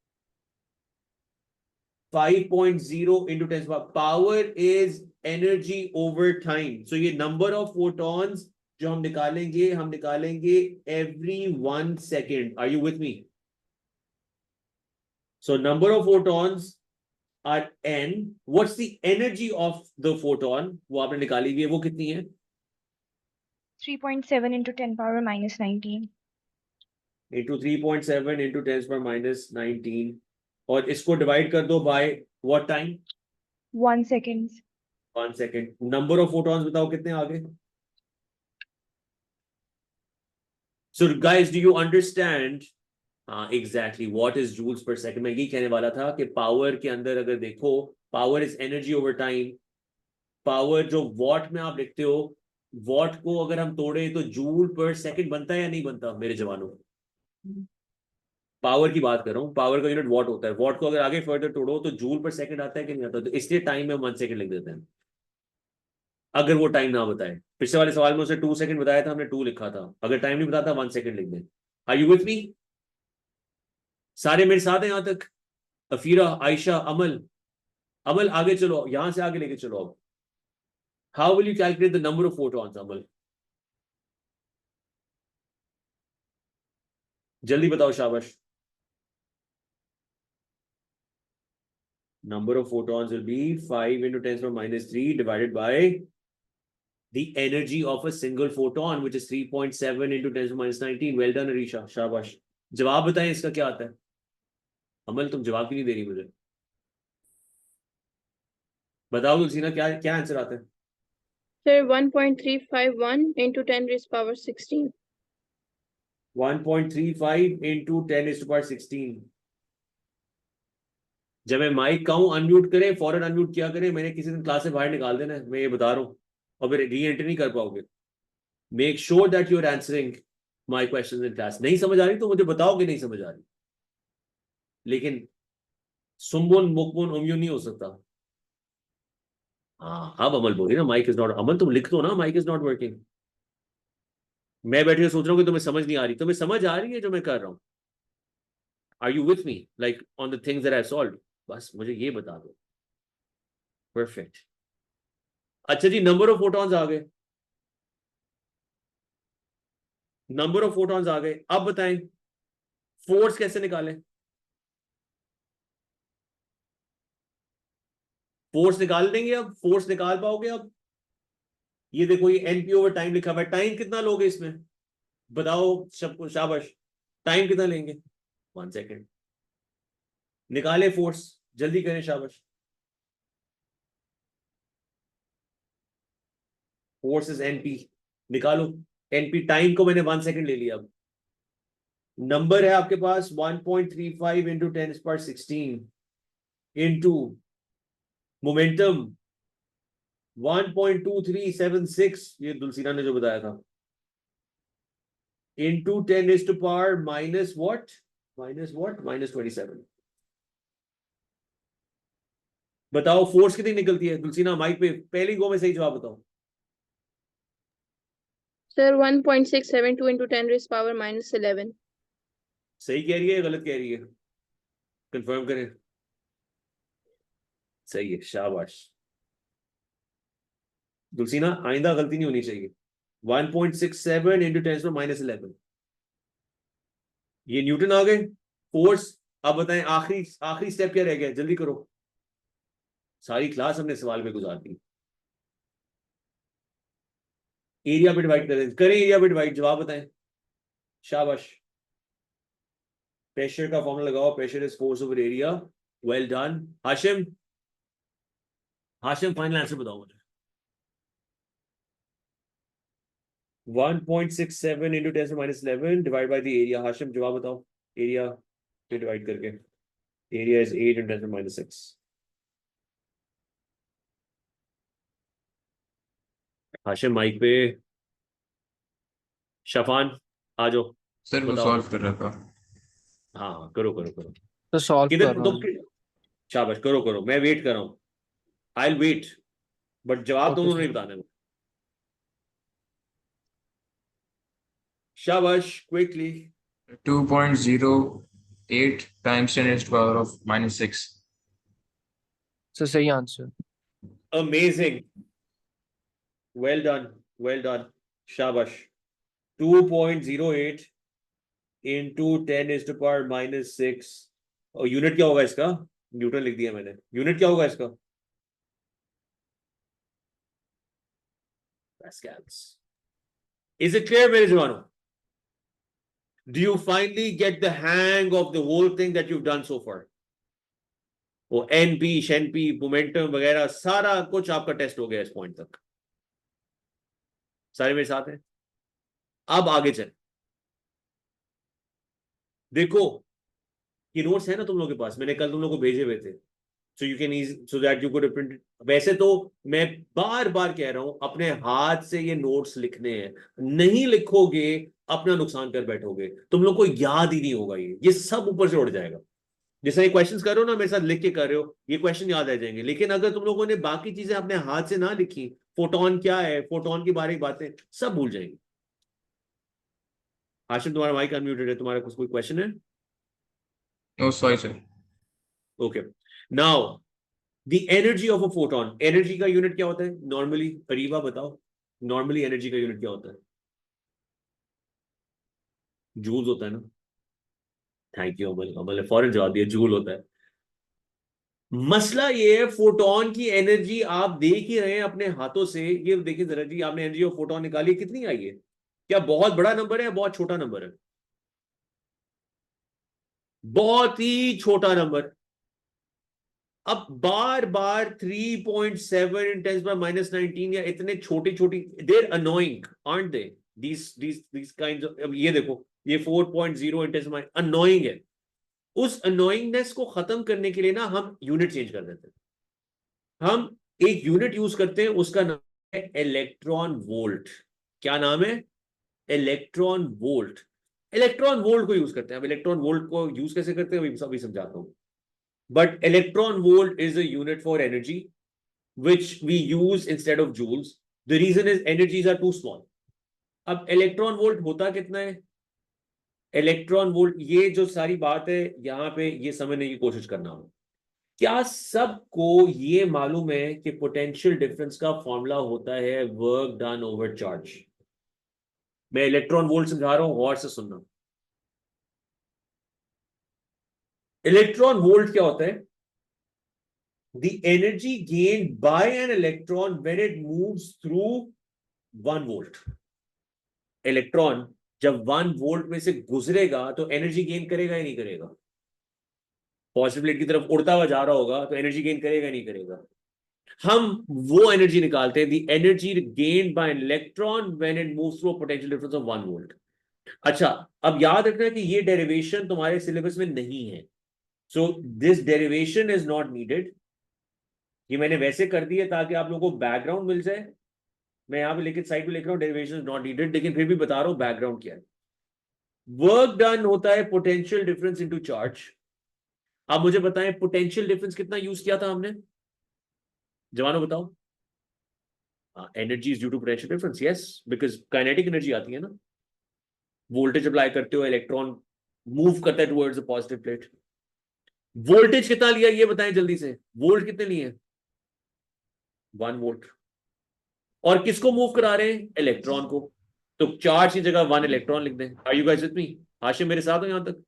5.0 into 10 power is energy over time. So ये number of photons जो हम निकालेंगे every 1 second. Are you with me? So number of photons are n. What's the energy of the photon? वो आपने निकाली हुई है, वो कितनी है? 3.7 into 10 power minus 19. Into 3.7 into 10 power minus 19. और इसको डिवाइड कर दो by what time? 1 seconds. 1 second. Number of photons बताओ कितने आ गए? So guys, do you understand exactly what is joules per second? मैं यही कहने वाला था कि पावर के अंदर अगर देखो, power is energy over time. Power जो वॉट में आप लिखते हो, वॉट को अगर हम तोड़े तो जूल पर सेकंड बनता है या नहीं बनता मेरे जवानों? पावर की बात कर रहा हूँ, पावर का यूनिट वॉट होता है। वॉट को अगर आगे फर्दर तोड़ो तो जूल पर सेकंड आता है कि नहीं आता? तो इसलिए टाइम में 1 सेकंड लिख देते हैं अगर वो टाइम ना बताए। पिछले वाले सवाल में उसे 2 सेकंड बताया था, हमने 2 लिखा था। अगर टाइम नहीं बताता 1 सेकंड लिख दें। Are you with me? सारे मेरे साथ हैं यहां तक? अफीरा, आयशा, अमल। अमल आगे चलो, यहां से आगे लेके चलो। अब how will you calculate the number of photons? Amal जल्दी बताओ, शाबाश। Number of photons will be 5 into 10 to the minus 3 divided by the energy of a single photon, which is 3.7 into 10 to the minus 19. Well done, Arisha. शाबाश। जवाब बताएं इसका क्या आता है? अमल तुम जवाब क्यों नहीं दे रही मुझे? बताओ तुलसीना, क्या क्या आंसर आता है? Sir, 1.351 into 10 raised power 16. 1.35 into 10 is to the power 16। जब मैं माइक कहूं अनम्यूट करें, फौरन अनम्यूट किया करें। मैंने किसी दिन क्लास से बाहर निकाल देना है, मैं ये बता रहा हूं, और फिर री एंट्री नहीं कर पाओगे। Make sure that you are answering my questions in class. नहीं समझ आ रही तो मुझे बताओ कि नहीं समझ आ रही, लेकिन सुम्बुन मुकमुन उम्यून नहीं हो सकता। हाँ, अब अमल बोली ना माइक इज नॉट। अमल तुम लिख दो ना, माइक इज नॉट वर्किंग। मैं बैठे सोच रहा हूँ कि तुम्हें समझ नहीं आ रही। तुम्हें समझ आ रही है जो मैं कर रहा हूँ? Are you with me like on the things that I solved? बस मुझे ये बता दो। परफेक्ट। अच्छा जी, नंबर ऑफ फोटॉन्स आ गए। नंबर ऑफ फोटॉन्स आ गए। अब बताएं फोर्स कैसे निकालें? फोर्स निकाल देंगे? अब फोर्स निकाल पाओगे? अब ये देखो, ये एनपी ओवर टाइम लिखा हुआ है। टाइम कितना लोगे इसमें बताओ सबको? शाबाश। टाइम कितना लेंगे? 1 सेकेंड। निकाले फोर्स, जल्दी करें, शाबाश। फोर्स इज एनपी, निकालो। एनपी टाइम को मैंने 1 सेकेंड ले लिया। अब नंबर है आपके पास 1.35 इंटू 10⁻16 इंटू मोमेंटम 1.2376, ये दुलसीना ने जो बताया था, इंटू 10⁻⁻ माइनस व्हाट? माइनस 27। बताओ फोर्स कितनी निकलती है? दुलसीना माइक पे पहली गो में सही जवाब बताओ। Sir, 1.672 into 10 raised power minus 11. सही कह रही है, गलत कह रही है? कंफर्म करें। सही है, शाबाश। दुलसीना आइंदा गलती नहीं होनी चाहिए। 1.67 इंटू 10⁻⁻11, ये न्यूटन आ गए फोर्स। अब बताएं आखिरी आखिरी स्टेप क्या रह गया? जल्दी करो, सारी क्लास हमने सवाल में गुजार दी। एरिया पे डिवाइड करें एरिया पे डिवाइड। जवाब बताएं, शाबाश। प्रेशर का फॉर्मूला लगाओ, pressure is force over area. Well done. Hashim, Hashim final answer बताओ मुझे। 1.67 into 10⁻11 divide by the area. Hashim जवाब बताओ, एरिया पे डिवाइड करके। Area is 8 into 10⁻6। Hashim mic पे। शफान आ जाओ, सर वो बताओ। सॉल्व कर रहा था। हाँ हाँ, करो करो करो। तो सॉल्व किधर कर रहा तुम? हूँ। शाबाश, करो करो, मैं वेट कर रहा हूँ। आई वेट, बट जवाब ओके दोनों सर। नहीं बताने में। शाबाश, quickly. 2.08 times 10 raised to the power of -6. Sir सही answer. Amazing. Well done. Well done. Shabash. 2.08 into 10 is to power -6. और यूनिट क्या होगा इसका? न्यूटन लिख दिया मैंने। यूनिट क्या होगा इसका? Pascals. Is it clear, मेरे जवानों? Do you finally get the hang of the whole thing that you've done so far? वो एनपी शेनपी मोमेंटम वगैरह सारा कुछ आपका टेस्ट हो गया इस पॉइंट तक। सारे मेरे साथ हैं? अब आगे चल। देखो, ये नोट्स है ना तुम लोगों के पास, मैंने कल तुम लोगों को भेजे हुए थे, so you can so that you could print. वैसे तो मैं बार बार कह रहा हूं, अपने हाथ से ये नोट्स लिखने हैं, नहीं लिखोगे अपना नुकसान कर बैठोगे, तुम लोग को याद ही नहीं होगा। ये सब ऊपर से उड़ जाएगा। जैसे ये क्वेश्चंस कर रहे हो ना, मेरे साथ लिख के कर रहे हो, ये क्वेश्चन याद आ जाएंगे, लेकिन अगर तुम लोगों ने बाकी चीजें अपने हाथ से ना लिखी, फोटोन क्या है, फोटोन के बारे में बातें सब भूल जाएंगे। हाशिम, तुम्हारा माइक अनम्यूटेड है, तुम्हारा कुछ कोई क्वेश्चन है? Oh, sorry, sir. Okay, now the energy of a photon. Energy का यूनिट क्या होता है नॉर्मली? अरीबा बताओ, नॉर्मली एनर्जी का यूनिट क्या होता है? जूल्स होता है ना? थैंक यू अमल, अमल ने फौरन जवाब दिया, जूल होता है। मसला ये है, फोटोन की एनर्जी आप देख ही रहे हैं अपने हाथों से। ये देखिए जरा जी, आपने एनर्जी ऑफ फोटोन निकाली, कितनी आई है? क्या बहुत बड़ा नंबर है, बहुत छोटा नंबर है? बहुत ही छोटा नंबर। अब बार बार 3.7 × 10⁻19 या इतने छोटी छोटी, they're annoying aren't they these kinds of. अब ये देखो, ये 4.0 × 10⁻, अनोइंग है। उस अनोइंगनेस को खत्म करने के लिए ना हम यूनिट चेंज कर देते हैं। हम एक यूनिट यूज करते हैं, उसका नाम है इलेक्ट्रॉन वोल्ट। क्या नाम है? Electron volt. इलेक्ट्रॉन वोल्ट को यूज करते हैं। अब इलेक्ट्रॉन वोल्ट को यूज कैसे करते हैं अभी समझाता हूं। But electron volt is a unit for energy which we use instead of joules. The reason is energies are too small. अब इलेक्ट्रॉन वोल्ट होता कितना है? इलेक्ट्रॉन वोल्ट, ये जो सारी बात है यहां पे ये समझने की कोशिश करना हो। क्या सबको ये मालूम है कि पोटेंशियल डिफरेंस का फॉर्मूला होता है वर्क डन ओवर चार्ज? मैं इलेक्ट्रॉन वोल्ट समझा रहा हूं, गौर से सुनना। इलेक्ट्रॉन वोल्ट क्या होता है? The energy gained by an electron when it moves through 1 volt. Electron जब 1 वोल्ट में से गुजरेगा तो एनर्जी गेन करेगा या नहीं करेगा? पॉजिटिव प्लेट की तरफ उड़ता हुआ जा रहा होगा तो एनर्जी गेन करेगा या नहीं करेगा? हम वो एनर्जी निकालते हैं, the energy gained by an electron when it moves through a potential difference of 1 volt. अच्छा, अब याद रखना कि ये डेरिवेशन तुम्हारे सिलेबस में नहीं है, so this derivation is not needed. ये मैंने वैसे कर दिया ताकि आप लोगों को बैकग्राउंड मिल जाए। मैं यहां पे लेकिन साइड पे लिख रहा हूं डेरिवेशन इज नॉट नीडेड, लेकिन फिर भी बता रहा हूं बैकग्राउंड क्या है। वर्क डन होता है पोटेंशियल डिफरेंस इनटू चार्ज। आप मुझे बताएं पोटेंशियल डिफरेंस कितना यूज किया था हमने? जवानों बताओ। Energy is due to potential difference, yes, because kinetic energy आती है ना। वोल्टेज अप्लाई करते हो, इलेक्ट्रॉन मूव करता है towards the positive plate. Voltage कितना लिया ये बताएं जल्दी से, वोल्ट कितने लिए? 1 वोल्ट। और किसको मूव करा रहे हैं? इलेक्ट्रॉन को। तो चार्ज की जगह 1 इलेक्ट्रॉन लिख दें। Are you guys with me? Hashim मेरे साथ हो यहां तक?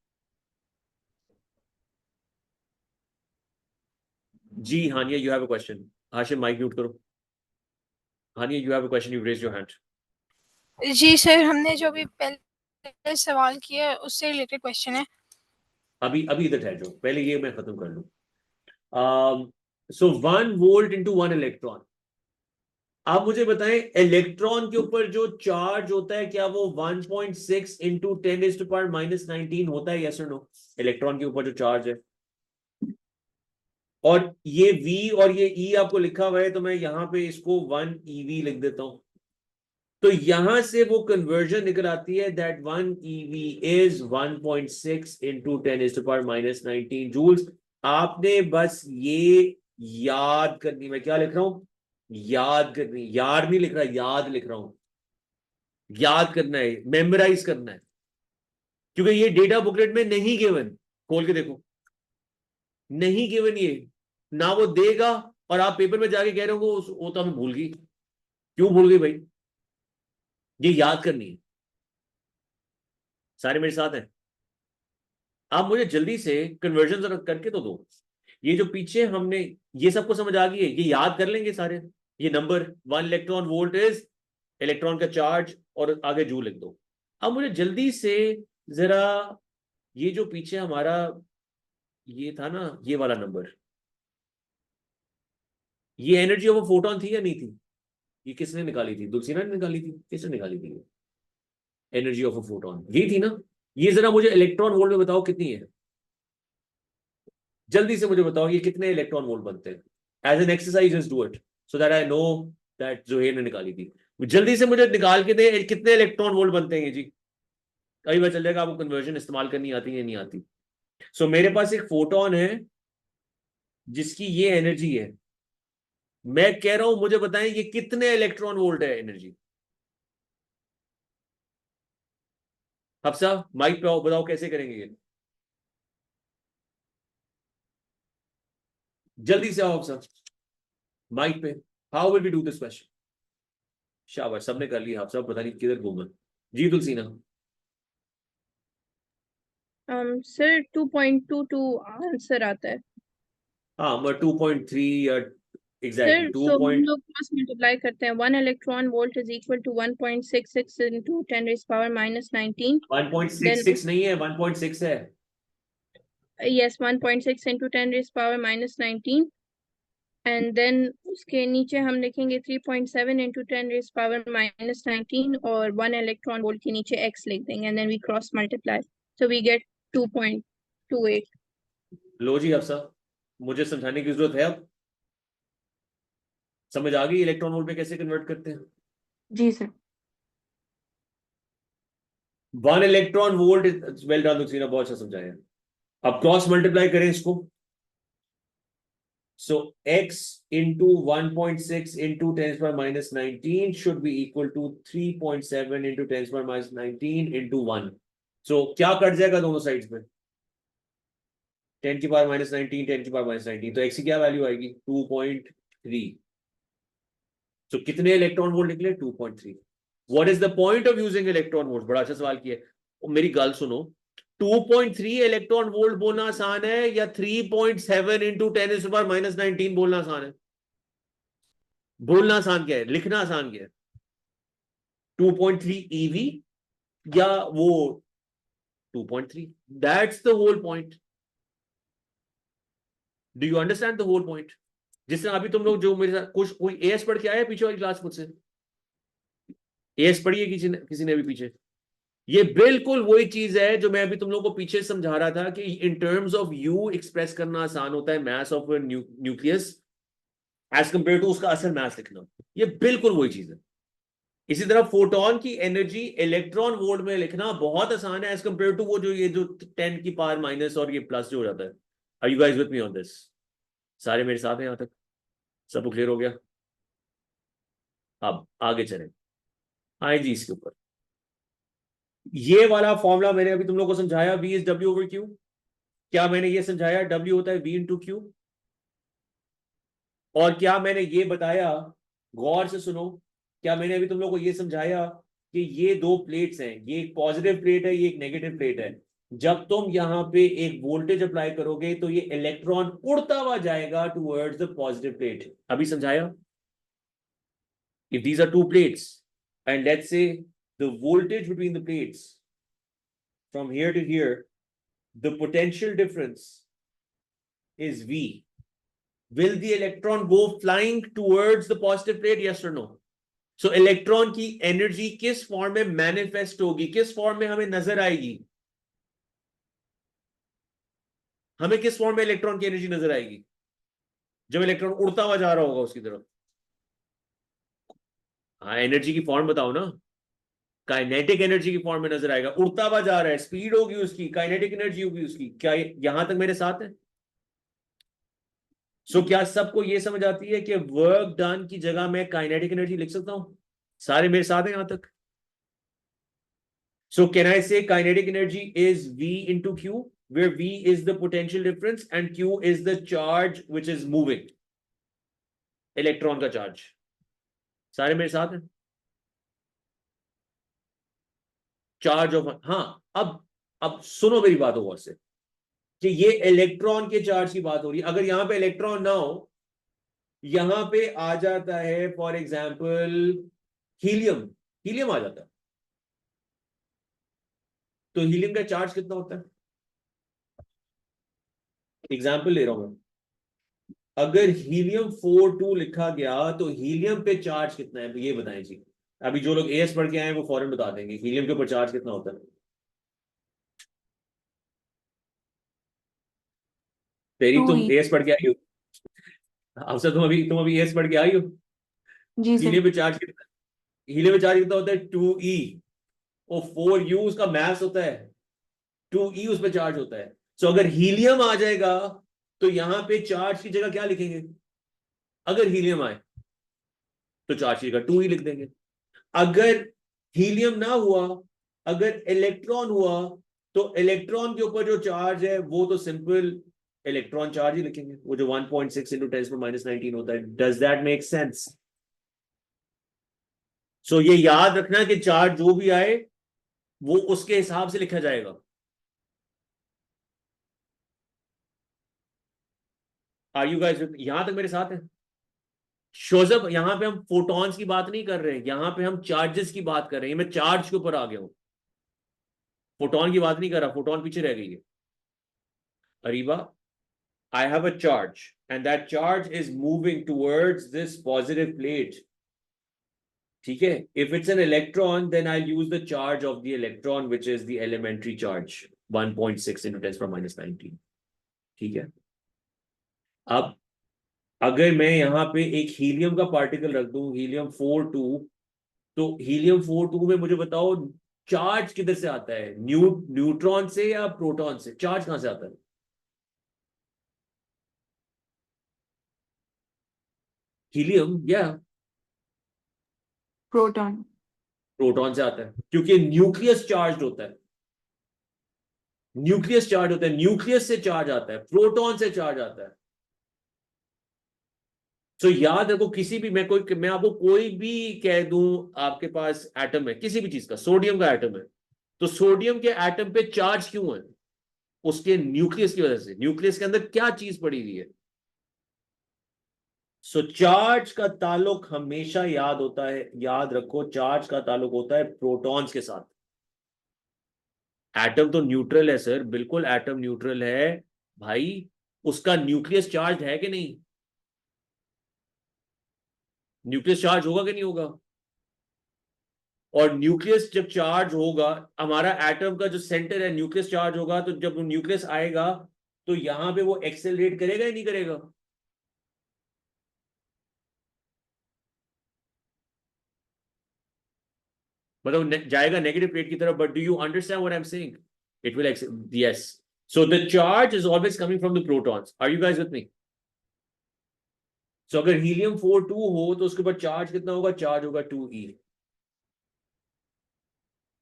जी Hania, you have a question. Hashim mic mute करो। Hania, you have a question, you raised your hand. जी सर, हमने जो भी पहले सवाल किया उससे रिलेटेड क्वेश्चन है। अभी अभी इधर ठहर जाओ, पहले ये मैं खत्म कर लूं। सो 1 वोल्ट इंटू 1 इलेक्ट्रॉन। आप मुझे बताएं इलेक्ट्रॉन के ऊपर जो चार्ज होता है क्या वो 1.6 इंटू 10⁻⁻19 होता है, यस और नो? इलेक्ट्रॉन के ऊपर जो चार्ज है, और ये V और ये E आपको लिखा हुआ है, तो मैं यहां पे इसको 1 eV लिख देता हूं। तो यहां से वो कन्वर्जन निकल आती है that 1 EV is 1.6 into 10⁻⁻19 joules. आपने बस ये याद करनी, मैं क्या लिख रहा हूं, याद करनी, याद नहीं लिख रहा, याद लिख रहा हूं, याद करना है, मेमोराइज करना है, क्योंकि ये डेटा बुकलेट में नहीं गिवन। खोल के देखो, नहीं गिवन ये, ना वो देगा, और आप पेपर में जाके कह रहे हो वो तो हमें भूल गई। क्यों भूल गई भाई? ये याद करनी है। सारे मेरे साथ हैं? आप मुझे जल्दी से कन्वर्जन जरा करके तो दो। ये जो पीछे हमने ये सबको समझ आ गई है, ये याद कर लेंगे सारे। ये number 1 electron volt is electron का चार्ज, और आगे जूल लिख दो। अब मुझे जल्दी से जरा ये जो पीछे हमारा ये था ना, ये वाला नंबर, ये एनर्जी ऑफ अ फोटोन थी या नहीं थी? ये किसने निकाली थी? दुलसीना ने निकाली थी? किसने निकाली थी एनर्जी ऑफ अ फोटोन? ये थी ना। ये जरा मुझे इलेक्ट्रॉन वोल्ट में बताओ कितनी है, जल्दी से मुझे बताओ ये कितने इलेक्ट्रॉन वोल्ट बनते हैं। As an exercise just do it so that I know that Zoher ने निकाली थी। जल्दी से मुझे निकाल के दे कितने इलेक्ट्रॉन वोल्ट बनते हैं जी। कई बार चल जाएगा आपको कन्वर्जन इस्तेमाल करनी आती है नहीं आती। सो मेरे पास एक फोटोन है जिसकी ये एनर्जी है, मैं कह रहा हूं मुझे बताएं ये कितने इलेक्ट्रॉन वोल्ट है एनर्जी। हफ्सा माइक पे आओ, बताओ कैसे करेंगे ये, जल्दी से आओ हफ्सा माइक पे। How will we do this question? शाबाश, सबने कर लिया। हफ्सा पता नहीं किधर घूमा। जी तुलसीना। सर 2.22 आंसर आता है। हाँ, मैं 2.3 या एग्जैक्टली सर 2 सो हम पॉइंट लोग क्रॉस मल्टीप्लाई करते हैं, 1 electron volt is equal to 1.66 into 10⁻⁻19। 1.66 नहीं है, 1.6 है। yes 1.6 into 10⁻⁻19, एंड देन उसके नीचे हम लिखेंगे 3.7 into 10⁻⁻19 और 1 इलेक्ट्रॉन वोल्ट के नीचे x लिख देंगे, and then we cross multiply so we get 2.28। लो जी हफ्सा, मुझे समझाने की जरूरत है अब? समझ आ गई इलेक्ट्रॉन वोल्ट में कैसे कन्वर्ट करते हैं? जी sir. 1 electron volt, well done Tulsina, बहुत अच्छा समझाया। अब क्रॉस मल्टीप्लाई करें इसको। So x into 1.6 into 10⁻⁻19 should be equal to 3.7 into 10⁻⁻19 into 1. So क्या कट जाएगा दोनों साइड्स में? 10⁻⁻19 10⁻⁻19, तो x की क्या वैल्यू आएगी? 2.3। तो कितने इलेक्ट्रॉन वोल्ट निकले? 2.3। What is the point of using electron volt? बड़ा अच्छा सवाल किया है। मेरी गल सुनो, 2.3 इलेक्ट्रॉन वोल्ट बोलना आसान है या 3.7 इंटू 10⁻⁻19 बोलना आसान है? बोलना आसान क्या है, लिखना आसान क्या है? 2.3 EV या वो 2.3? That's the whole point. Do you understand the whole point? जिस तरह अभी तुम लोग जो मेरे साथ कुछ कोई एएस पढ़ के आया पीछे वाली क्लास मुझसे? एएस पढ़ी है किसी ने अभी पीछे? ये बिल्कुल वही चीज है जो मैं अभी तुम लोगों को पीछे समझा रहा था कि in terms of U express करना आसान होता है mass of nucleus as compare to उसका असल मास लिखना। ये बिल्कुल वही चीज है। इसी तरह फोटोन की एनर्जी इलेक्ट्रॉन वोल्ट में लिखना बहुत आसान है एज कंपेयर टू वो जो ये जो 10 की पावर माइनस और ये प्लस जो हो जाता है। Are you guys with me on this? सारे मेरे साथ हैं यहां तक? सब क्लियर हो गया? अब आगे चलें। आए जी इसके ऊपर, ये वाला फॉर्मूला मैंने अभी तुम लोगों को समझाया, V is W over Q। क्या मैंने ये समझाया W होता है V इंटू Q? और क्या मैंने ये बताया, गौर से सुनो, क्या मैंने अभी तुम लोगों को ये समझाया कि ये दो प्लेट्स हैं, ये एक पॉजिटिव प्लेट है, ये एक नेगेटिव प्लेट है। जब तुम यहां पे एक वोल्टेज अप्लाई करोगे तो ये इलेक्ट्रॉन उड़ता हुआ जाएगा टुवर्ड्स द पॉजिटिव प्लेट। अभी समझाया? If these are two plates and let's say the voltage between the plates from here to here, the potential difference is V. Will the electron go flying towards the positive plate? Yes or no? So electron की energy किस form में manifest होगी, किस form में हमें नजर आएगी? हमें किस form में electron की energy नजर आएगी? जब electron उड़ता हुआ जा रहा होगा उसकी तरफ। हाँ, एनर्जी की फॉर्म बताओ ना। काइनेटिक एनर्जी की फॉर्म में नजर आएगा, उड़ता हुआ जा रहा है, स्पीड होगी उसकी, काइनेटिक एनर्जी होगी उसकी। क्या यहां तक मेरे साथ है? सो क्या सबको ये समझ आती है कि वर्क डन की जगह मैं काइनेटिक एनर्जी लिख सकता हूं? सारे मेरे साथ हैं यहां तक? सो कैन आई से kinetic energy is V into Q, where V is the potential difference and Q is the charge which is moving, electron का चार्ज। सारे मेरे साथ हैं? चार्ज ऑफ, हाँ। अब सुनो मेरी बात गौर से, कि ये इलेक्ट्रॉन के चार्ज की बात हो रही है। अगर यहां पे इलेक्ट्रॉन ना हो, यहां पे आ जाता है फॉर एग्जाम्पल हीलियम, हीलियम आ जाता है, तो हीलियम का चार्ज कितना होता है? एग्जाम्पल ले रहा हूं मैं। अगर हीलियम 42 लिखा गया तो हीलियम पे चार्ज कितना है, ये बताएं जी। अभी जो लोग एएस पढ़ के आए हैं वो फौरन बता देंगे हीलियम के ऊपर चार्ज कितना होता है। तेरी, तुम 2e। एएस पढ़ के आई हो? अफसर, तुम अभी एएस पढ़ के आई हो? जी सर। हीलियम पे चार्ज कितना, हीलियम पे चार्ज कितना होता है? 2e। और 4u उसका मास होता है, 2e उस पर चार्ज होता है। सो अगर हीलियम आ जाएगा तो यहां पे चार्ज की जगह क्या लिखेंगे? अगर हीलियम आए तो चार्ज की जगह 2e लिख देंगे। अगर हीलियम ना हुआ, अगर इलेक्ट्रॉन हुआ, तो इलेक्ट्रॉन के ऊपर जो चार्ज है वो तो सिंपल इलेक्ट्रॉन चार्ज ही लिखेंगे, वो जो 1.6 into 10⁻19 होता है। Does that make sense? So ये याद रखना कि चार्ज जो भी आए वो उसके हिसाब से लिखा जाएगा। आर यू गाइस यहां तक मेरे साथ है? शोजब, यहां पे हम फोटॉन्स की बात नहीं कर रहे हैं, यहां पे हम चार्जेस की बात कर रहे हैं। मैं चार्ज के ऊपर आ गया हूं, फोटॉन की बात नहीं कर रहा, फोटॉन पीछे रह गई है। Areeba, I have a charge and that charge is moving towards this positive plate. ठीक है? If it's an electron, then I'll use the charge of the electron, which is the elementary charge, 1.6 into 10⁻19. ठीक है? अब अगर मैं यहां पे एक हीलियम का पार्टिकल रख दूं, हीलियम 42, तो हीलियम 42 में मुझे बताओ चार्ज किधर से आता है? न्यूट्रॉन से या प्रोटॉन से? चार्ज कहां से आता है? हीलियम या प्रोटॉन। प्रोटॉन से आता है, क्योंकि न्यूक्लियस चार्ज होता है, न्यूक्लियस चार्ज होता है, न्यूक्लियस से चार्ज आता है, प्रोटॉन से चार्ज आता है। तो याद रखो, किसी भी मैं आपको कोई भी कह दूं, आपके पास एटम है किसी भी चीज का, सोडियम का एटम है, तो सोडियम के एटम पे चार्ज क्यों है? उसके न्यूक्लियस की वजह से। न्यूक्लियस के अंदर क्या चीज पड़ी हुई है? सो चार्ज का ताल्लुक हमेशा याद होता है, याद रखो, चार्ज का ताल्लुक होता है प्रोटॉन्स के साथ। एटम तो न्यूट्रल है सर, बिल्कुल एटम न्यूट्रल है भाई। उसका न्यूक्लियस चार्ज है कि नहीं? न्यूक्लियस चार्ज होगा कि नहीं होगा? और न्यूक्लियस जब चार्ज होगा, हमारा एटम का जो सेंटर है न्यूक्लियस चार्ज होगा, तो जब न्यूक्लियस आएगा तो यहां पे वो एक्सेलरेट करेगा या नहीं करेगा? मतलब जाएगा नेगेटिव प्लेट की तरफ। But do you understand what I am saying? It will yes. So the charge is always coming from the protons. Are you guys with me? So अगर हीलियम 42 हो तो उसके ऊपर चार्ज कितना होगा? चार्ज होगा 2e।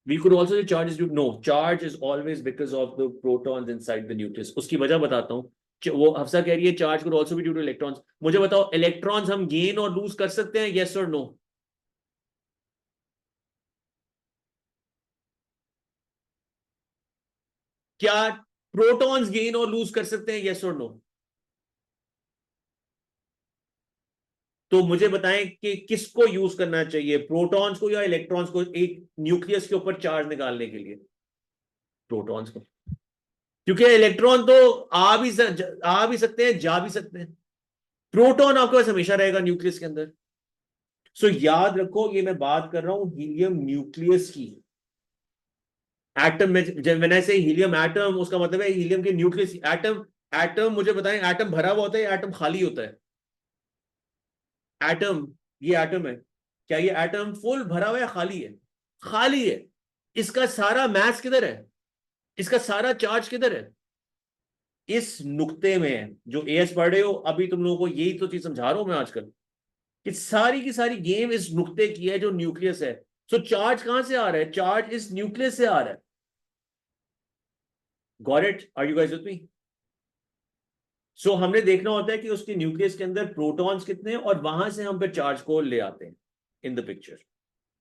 We could also say charge is due. No, charge is always because of the protons inside the nucleus. उसकी वजह बताता हूँ। वो हफ्सा कह रही है charge could also be due to electrons. मुझे बताओ, इलेक्ट्रॉन्स हम गेन और लूज कर सकते हैं? yes or no? क्या प्रोटॉन्स गेन और लूज कर सकते हैं? yes or no? तो मुझे बताएं कि किसको यूज करना चाहिए, प्रोटॉन्स को या इलेक्ट्रॉन्स को, एक न्यूक्लियस के ऊपर चार्ज निकालने के लिए? प्रोटॉन्स को, क्योंकि इलेक्ट्रॉन तो आ भी सकते हैं, जा भी सकते हैं। प्रोटॉन आपके पास हमेशा रहेगा न्यूक्लियस के अंदर। सो याद रखो, ये मैं बात कर रहा हूं हीलियम न्यूक्लियस की। एटम में जब मैंने से हीलियम एटम, उसका मतलब है हीलियम के न्यूक्लियस। एटम, एटम मुझे बताएं, एटम भरा हुआ होता है या एटम खाली होता है? एटम, ये एटम है, क्या ये एटम फुल भरा हुआ है, खाली है? खाली है। इसका सारा मास किधर है? इसका सारा चार्ज किधर है? इस नुक्ते में जो एएस पढ़ रहे हो अभी, तुम लोगों को यही तो चीज समझा रहा हूं मैं आजकल, कि सारी की सारी गेम इस नुक्ते की है जो न्यूक्लियस है। सो चार्ज कहां से आ रहा है? चार्ज इस न्यूक्लियस से आ रहा है। Got it? Are you guys with me? So हमने देखना होता है कि उसके न्यूक्लियस के अंदर प्रोटॉन्स कितने हैं, और वहां से हम फिर चार्ज को ले आते हैं इन द पिक्चर।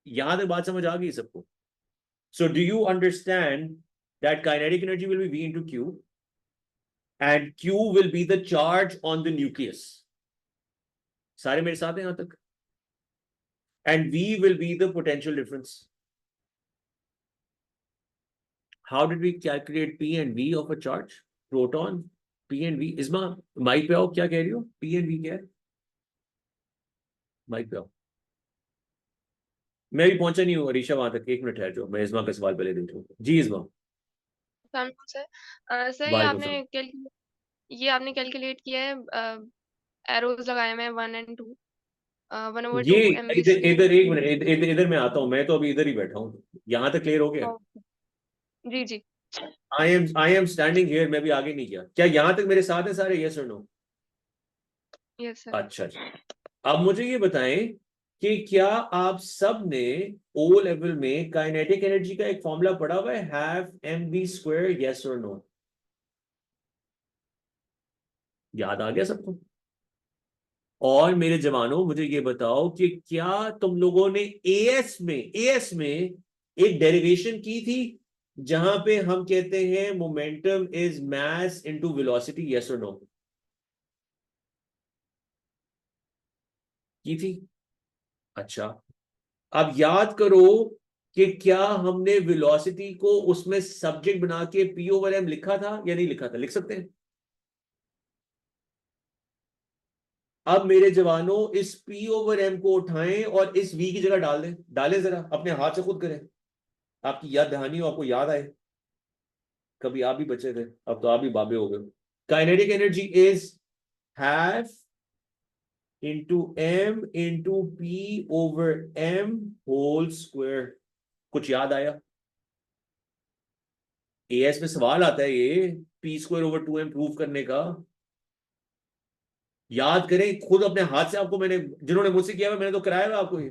यहां तक बात समझ आ गई सबको? So do you understand that kinetic energy will be V into Q, and Q will be the charge on the nucleus? सारे मेरे साथ हैं यहां तक? And V will be the potential difference. How did we calculate P and V of a charge? Proton, P and V. Isma mic पे आओ, क्या कह रही हो? P and V क्या है? माइक पे आओ। मैं भी पहुंचा नहीं हूँ अरीशा वहां तक, 1 मिनट है जो मैं इस्मा का सवाल पहले देखूँ। जी इस्मा। सर सर वालेकुम सलाम। ये आपने कैलकुलेट किया है, एरोज लगाए हुए हैं 1 and 2, 1/2 ये MV इधर इधर एक मिनट, इधर मैं आता हूँ, मैं तो अभी इधर ही बैठा हूँ। यहाँ तक क्लियर हो गया? जी जी आई एम स्टैंडिंग हियर, मैं भी आगे नहीं किया। क्या यहाँ तक मेरे साथ है सारे? यस और नो? Yes sir. अच्छा अच्छा। अब मुझे ये बताएं कि क्या आप सब ने ओ लेवल में काइनेटिक एनर्जी का एक फॉर्मूला पढ़ा हुआ है, हाफ mv²? यस और नो? याद आ गया सबको? और मेरे जवानों मुझे ये बताओ कि क्या तुम लोगों ने एएस में एक डेरिवेशन की थी जहां पे हम कहते हैं momentum is mass into velocity? Yes और नो? की थी? अच्छा, अब याद करो कि क्या हमने वेलोसिटी को उसमें सब्जेक्ट बना के P/m लिखा था या नहीं लिखा था? लिख सकते हैं? अब मेरे जवानों इस P/m को उठाएं और इस V की जगह डाल दें। डालें जरा, अपने हाथ से खुद करें। आपकी याद दहानी हो, आपको याद आए कभी आप भी बचे थे, अब तो आप भी बाबे हो गए। Kinetic energy is half into m into P/m whole square. कुछ याद आया? एएस में सवाल आता है ये P²/2m प्रूव करने का। याद करें खुद अपने हाथ से, आपको मैंने, जिन्होंने मुझसे किया हुआ मैंने तो कराया हुआ आपको ये।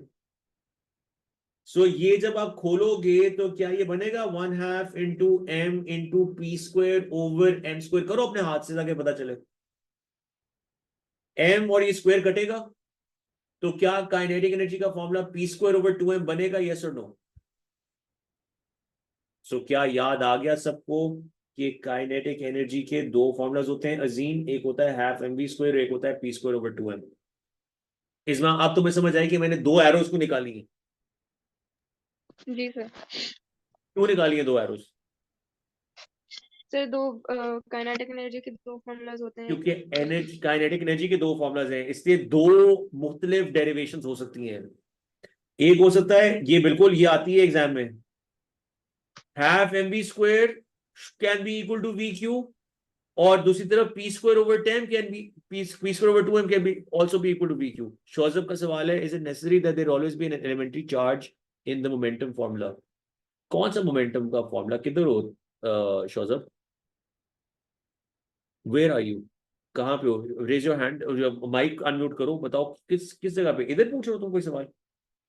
सो ये जब आप खोलोगे तो क्या ये बनेगा 1/2 इंटू m इंटू P²/m²? करो अपने हाथ से ताकि पता चले। m और ये स्क्वायर कटेगा तो क्या काइनेटिक एनर्जी का फॉर्मूला P²/2m बनेगा? यस और नो? सो क्या याद आ गया सबको कि काइनेटिक एनर्जी के दो फॉर्मूलाज होते हैं अजीम? एक होता है हाफ mv², एक होता है P²/2m। इसमें आप तुम्हें समझ आई कि मैंने दो एरोज को निकाली है। जी सर। क्यों निकाली है दो एरोज? सर दो काइनेटिक एनर्जी के दो फॉर्मूलाज होते हैं। क्योंकि एनर्जी, काइनेटिक एनर्जी के दो फॉर्मूलाज हैं, इसलिए दो मुख्तलिफ डेरिवेशंस हो सकती हैं। एक हो सकता है ये, बिल्कुल ये आती है एग्जाम में, half mv² can be equal to VQ, और दूसरी तरफ P²/10 can be P²/2m can be also be equal to VQ। Shaujab का सवाल है, is it necessary that there always be an elementary charge in the momentum formula? कौन सा momentum का formula? किधर हो शौजब? Where are you? कहाँ पे हो? Raise your hand, mic unmute करो, बताओ किस जगह पे? इधर पूछ रहे हो तुम कोई सवाल?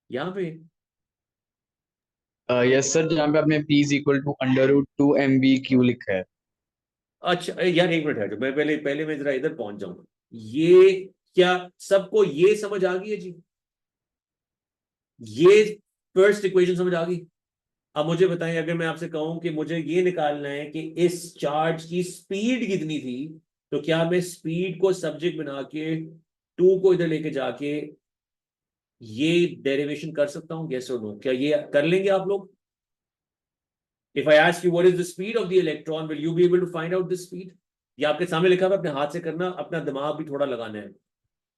यहाँ पे? यस सर, जहाँ पे आपने P is equal to √2mv/q लिखा है। अच्छा यार, 1 मिनट है जो मैं पहले मैं जरा इधर पहुंच जाऊं। ये क्या सबको ये समझ आ गई है जी? ये फर्स्ट इक्वेशन समझ आ गई? अब मुझे बताएं, अगर मैं आपसे कहूं कि मुझे ये निकालना है कि इस चार्ज की स्पीड कितनी थी, तो क्या मैं स्पीड को सब्जेक्ट बना के 2 को इधर लेके जाके ये डेरिवेशन कर सकता हूं? यस और नो? क्या ये कर लेंगे आप लोग? If I ask you what is the speed of the electron, will you be able to find out the speed? ये आपके सामने लिखा हुआ है, अपने हाथ से करना, अपना दिमाग भी थोड़ा लगाना है,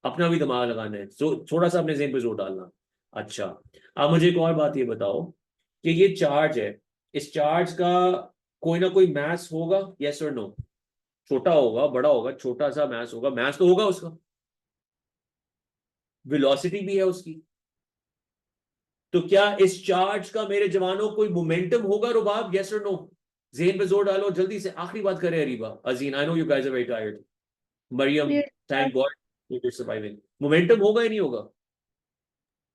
अपना भी दिमाग लगाना है, सो थोड़ा सा अपने ज़हन पे जोर डालना। अच्छा, अब मुझे एक और बात ये बताओ कि ये चार्ज है, इस चार्ज का कोई ना कोई मास होगा? यस और नो? छोटा होगा, बड़ा होगा, छोटा सा मास होगा, मास तो होगा उसका, वेलोसिटी भी है उसकी। तो क्या इस चार्ज का मेरे जवानों कोई मोमेंटम होगा रुबाब? यस और नो? ज़हन पे जोर डालो जल्दी से, आखिरी बात करें Areeba, Ajeen, I know you guys are very tired, Maryam, Yes, thank God you surviving. Momentum होगा या नहीं होगा?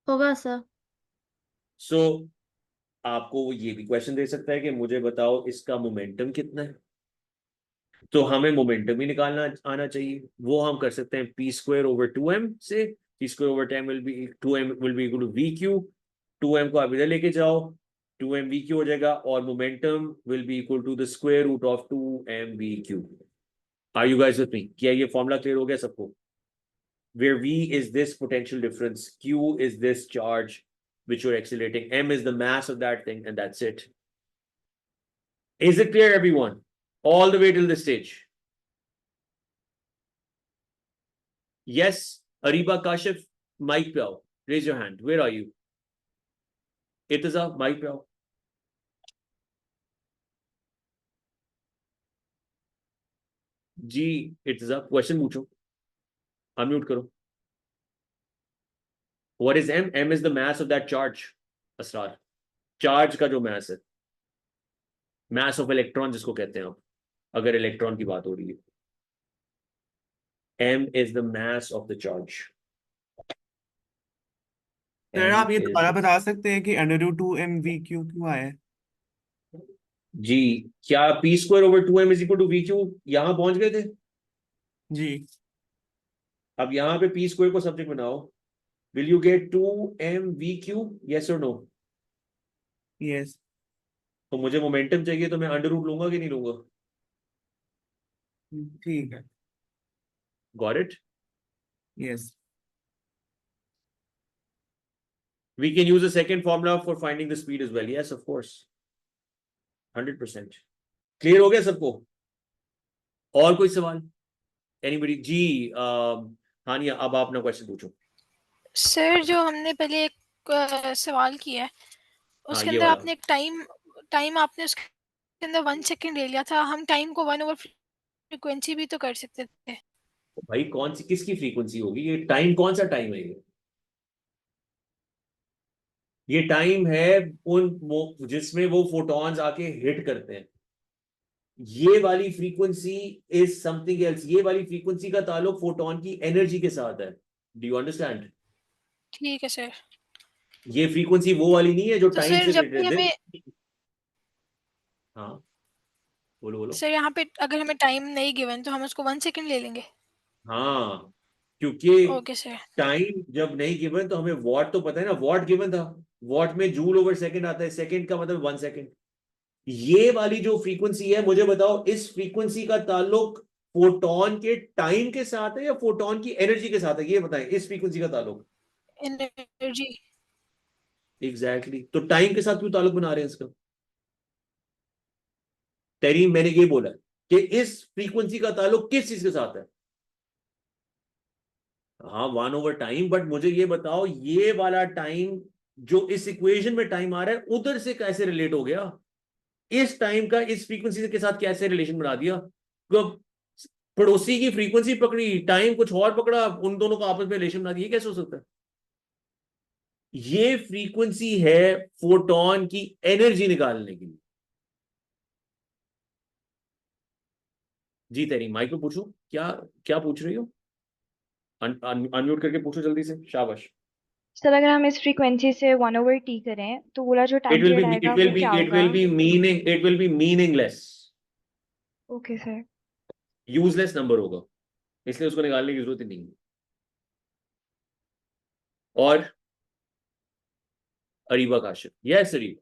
होगा सर। सो आपको वो ये भी क्वेश्चन दे सकता है कि मुझे बताओ इसका मोमेंटम कितना है, तो हमें मोमेंटम ही निकालना आना चाहिए। वो हम कर सकते हैं पी स्क्वायर ओवर 2m से। P square over 10 will be 2m will be equal to V Q. 2m को आप इधर लेके जाओ, 2m वी क्यू हो जाएगा, और momentum will be equal to the square root of 2m V Q. Are you guys with me? क्या ये फॉर्मूला क्लियर हो गया सबको? where V is this potential difference, Q is this charge which you're accelerating, M is the mass of that thing, and that's it. Is it clear, everyone? All the way till this stage? Yes, Ariba, Kashif, mic pe aao. Raise your hand. Where are you? Itiza, mic pe aao. Ji इतिजा, question पूछो, unmute करो। What is M? M is the mass of that charge. Asrar, charge का जो mass है, mass of electron जिसको कहते हैं आप, अगर इलेक्ट्रॉन की बात हो रही है, M is the mass of the charge. Sir M आप ये is दोबारा the- बता सकते हैं कि √2mv क्यों आया है? जी, क्या P square over 2m is equal to V Q यहां पहुंच गए थे? जी अब यहां पे पी स्क्वायर को सब्जेक्ट बनाओ, will you get 2m V Q? Yes और नो? यस तो मुझे मोमेंटम चाहिए, तो मैं अंडर रूट लूंगा कि नहीं लूंगा? ठीक है। Got it? Yes We can use a second formula for finding the speed as well. Yes, of course. 100%. Clear हो गया सबको? और कोई सवाल? Anybody? जी, हानिया, अब आप अपना क्वेश्चन पूछो। सर जो हमने पहले एक सवाल किया है उसके ये अंदर वाला। आपने एक टाइम आपने उसके अंदर 1 सेकंड ले लिया था, हम टाइम को 1 ओवर फ्रीक्वेंसी भी तो कर सकते थे। भाई कौन सी किसकी फ्रीक्वेंसी होगी ये? टाइम कौन सा टाइम है ये टाइम है उन जिसमें वो फोटॉन्स आके हिट करते हैं। ये वाली फ्रीक्वेंसी इज समथिंग एल्स। ये वाली फ्रीक्वेंसी का ताल्लुक फोटोन की एनर्जी के साथ है। Do you understand? ठीक है सर। ये फ्रीक्वेंसी वो वाली नहीं है जो तो टाइम सर से जब भी रिलेटेड है। हमें हाँ बोलो बोलो। सर यहाँ पे अगर हमें टाइम नहीं गिवन तो हम उसको 1 सेकंड ले लेंगे। हाँ, क्योंकि ओके सर। टाइम जब नहीं गिवन तो हमें वॉट तो पता है ना, वॉट गिवन था, वॉट में जूल ओवर सेकंड आता है, सेकंड का मतलब 1 सेकंड। ये वाली जो फ्रीक्वेंसी है, मुझे बताओ इस फ्रीक्वेंसी का ताल्लुक फोटोन के टाइम के साथ है या फोटोन की एनर्जी के साथ है? ये बताएं, इस फ्रीक्वेंसी का ताल्लुक। एनर्जी। एग्जैक्टली तो टाइम के साथ क्यों ताल्लुक बना रहे हैं इसका? तेरीम, मैंने ये बोला कि इस फ्रीक्वेंसी का ताल्लुक किस चीज के साथ है? हाँ 1 ओवर टाइम, बट मुझे ये बताओ ये वाला टाइम जो इस इक्वेशन में टाइम आ रहा है उधर से कैसे रिलेट हो गया? इस टाइम का इस फ्रीक्वेंसी के साथ कैसे रिलेशन बना दिया? तो पड़ोसी की फ्रीक्वेंसी पकड़ी, टाइम कुछ और पकड़ा, उन दोनों का आपस में रिलेशन बना दिया, कैसे हो सकता है? ये फ्रीक्वेंसी है फोटोन की एनर्जी निकालने की। जी तेरी माइक पे पूछो, क्या क्या पूछ रही हो? अनम्यूट करके पूछो जल्दी से, शाबाश। सर अगर हम इस फ्रीक्वेंसी से 1/t करें तो बोला जो टाइम पीरियड आएगा वो क्या होगा? It will be meaningless. Okay sir. Useless number होगा, इसलिए उसको निकालने की जरूरत ही नहीं है। और अरीबा काशिफ, यस अरीबा।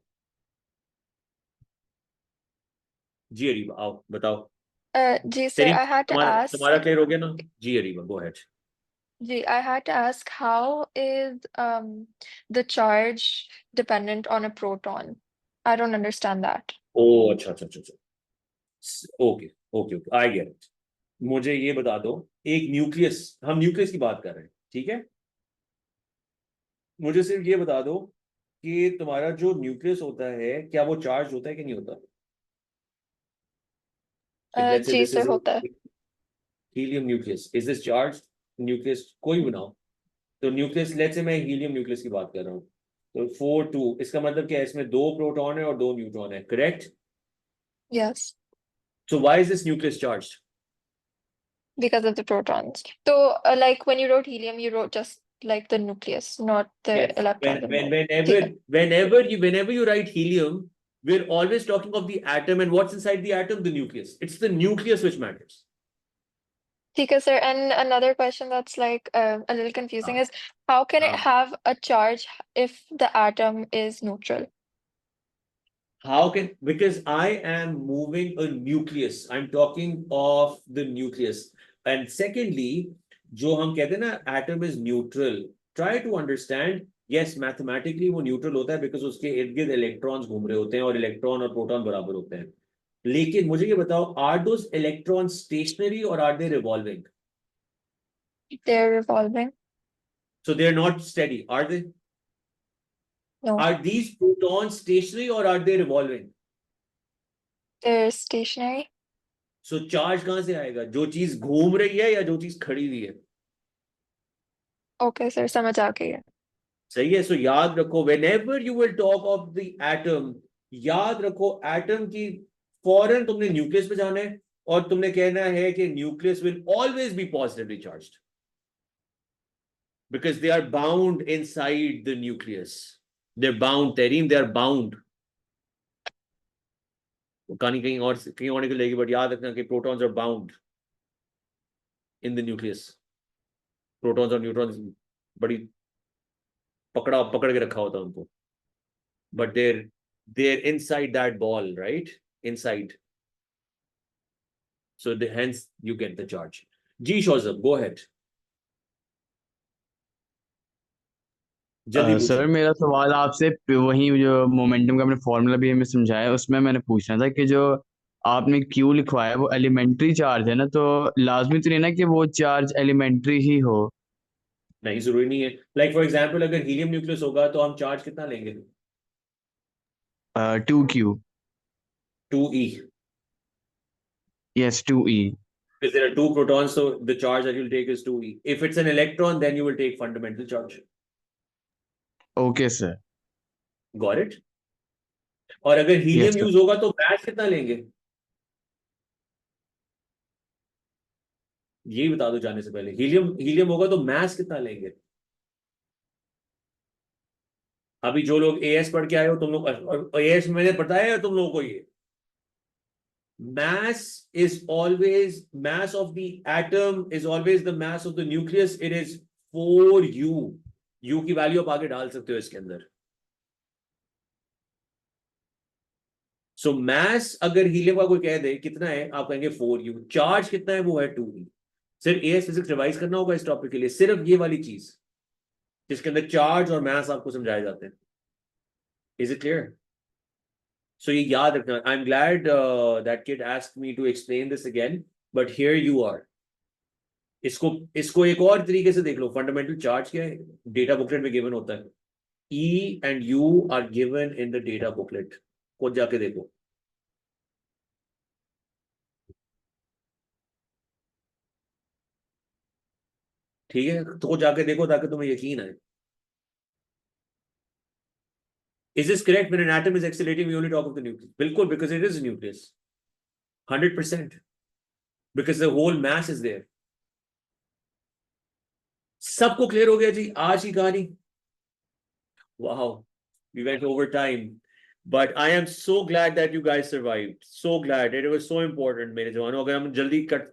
जी अरीबा आओ बताओ। जी sir, I had to ask. तुम्हारा क्लियर हो गया ना? जी अरीबा गो अहेड। जी, I had to ask, how is the charge dependent on a proton? I don't understand that. ओ अच्छा अच्छा अच्छा अच्छा, okay okay okay, I get it. मुझे ये बता दो, एक न्यूक्लियस, हम न्यूक्लियस की बात कर रहे हैं, ठीक है? मुझे सिर्फ ये बता दो कि तुम्हारा जो न्यूक्लियस होता है क्या वो चार्ज होता है कि नहीं होता? Let's say जी this सर, is होता है। helium nucleus. Is this charged? Nucleus कोई भी बनाओ, तो न्यूक्लियस, लेट्स से मैं हीलियम न्यूक्लियस की बात कर रहा हूँ, तो 4-2, इसका मतलब क्या है, इसमें 2 प्रोटॉन है और 2 न्यूट्रॉन है, correct? Yes, So why is this nucleus charged? because of the protons. So, like when you wrote helium, you wrote just like the nucleus, not the Yes. electrons involved. Whenever you write helium, we're always talking of the atom, and what's inside the atom? The nucleus. It's the nucleus which matters. Okay, sir. And another question that's like a little confusing is how can it have a charge if the atom is neutral? How can, because I am moving a nucleus. I'm talking of the nucleus. And secondly, जो हम कहते हैं ना, atom is neutral. Try to understand, yes, mathematically वो neutral होता है because उसके इर्द गिर्द electrons घूम रहे होते हैं और electron और proton बराबर होते हैं. लेकिन मुझे ये बताओ, are those electrons stationary or are they revolving? They're revolving. So they're not steady, are they? No, Are these protons stationary or are they revolving? they're stationary. So charge कहाँ से आएगा? जो चीज घूम रही है या जो चीज खड़ी हुई है? Okay, sir. समझ आ गई है. सही है. So याद रखो, whenever you will talk of the atom, याद रखो atom की फौरन तुमने न्यूक्लियस पे जाना है और तुमने कहना है कि nucleus will always be positively charged because they are bound inside the nucleus. They're bound, Tareem, they are bound. कहानी कहीं और निकल जाएगी, बट याद रखना कि protons are bound in the nucleus. Protons और न्यूट्रॉन्स बड़ी पकड़ के रखा होता है उनको, but there inside that ball, right, inside. So hence you get the charge. जी शौजब, गो अहेड. जल्दी सर मेरा सवाल आपसे वही जो मोमेंटम का आपने फॉर्मूला भी हमें समझाया, उसमें मैंने पूछना था कि जो आपने क्यू लिखवाया वो एलिमेंट्री चार्ज है ना, तो लाजमी तो नहीं ना कि वो चार्ज एलिमेंट्री ही हो? नहीं, जरूरी नहीं है. लाइक फॉर एग्जांपल, अगर हीलियम न्यूक्लियस होगा तो हम चार्ज कितना लेंगे? 2q. 2e. Yes, 2e. If there are 2 protons, so the charge that you'll take is 2e. If it's an electron, then you will take fundamental charge. Okay, sir. Got it? और अगर helium Yes, sir. Use होगा तो मास कितना लेंगे? यही बता दो जाने से पहले. हीलियम होगा तो मास कितना लेंगे? अभी जो लोग एएस पढ़ के आए हो तुम लोग, और एएस मैंने बताया है तुम लोगों को, ये mass is always, mass of the atom is always the mass of the nucleus. It is 4u. u की वैल्यू आप आगे डाल सकते हो इसके अंदर. सो mass अगर हीलियम का कोई कह दे कितना है, आप कहेंगे 4u. चार्ज कितना है, वो है 2e. सिर्फ एएस फिजिक्स रिवाइज करना होगा इस टॉपिक के लिए, सिर्फ ये वाली चीज जिसके अंदर चार्ज और mass आपको समझाए जाते हैं. Is it clear? So ये याद रखना. I'm glad that kid asked me to explain this again, but here you are. इसको एक और तरीके से देख लो. फंडामेंटल चार्ज क्या है, डेटा बुकलेट में गिवन होता है. E and U are given in the data booklet. खुद जाके देखो. ठीक है, तो जाके देखो ताकि तुम्हें यकीन आए. Is this correct? When an atom is accelerating, we only talk of the nucleus. बिल्कुल, because it is a nucleus. 100%. Because the whole mass is there. सबको क्लियर हो गया जी आज की कहानी? Wow, we went over time, but I am so glad that you guys survived. So glad. It was so important, मेरे जवानों. अगर हम जल्दी कट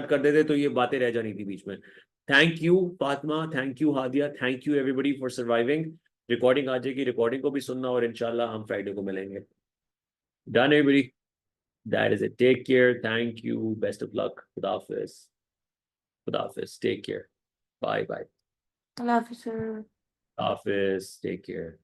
कर देते तो ये बातें रह जानी थी बीच में. Thank you, Fatma. Thank you, Hadia. Thank you, everybody, for surviving. Recording आ जाएगी, रिकॉर्डिंग को भी सुनना और इंशाल्लाह हम फ्राइडे को मिलेंगे. Done, everybody. That is it. Take care. Thank you. Best of luck. Khuda Hafiz. Khuda Hafiz. Take care. Bye bye. Allah Hafiz, sir. Hafiz. Take care.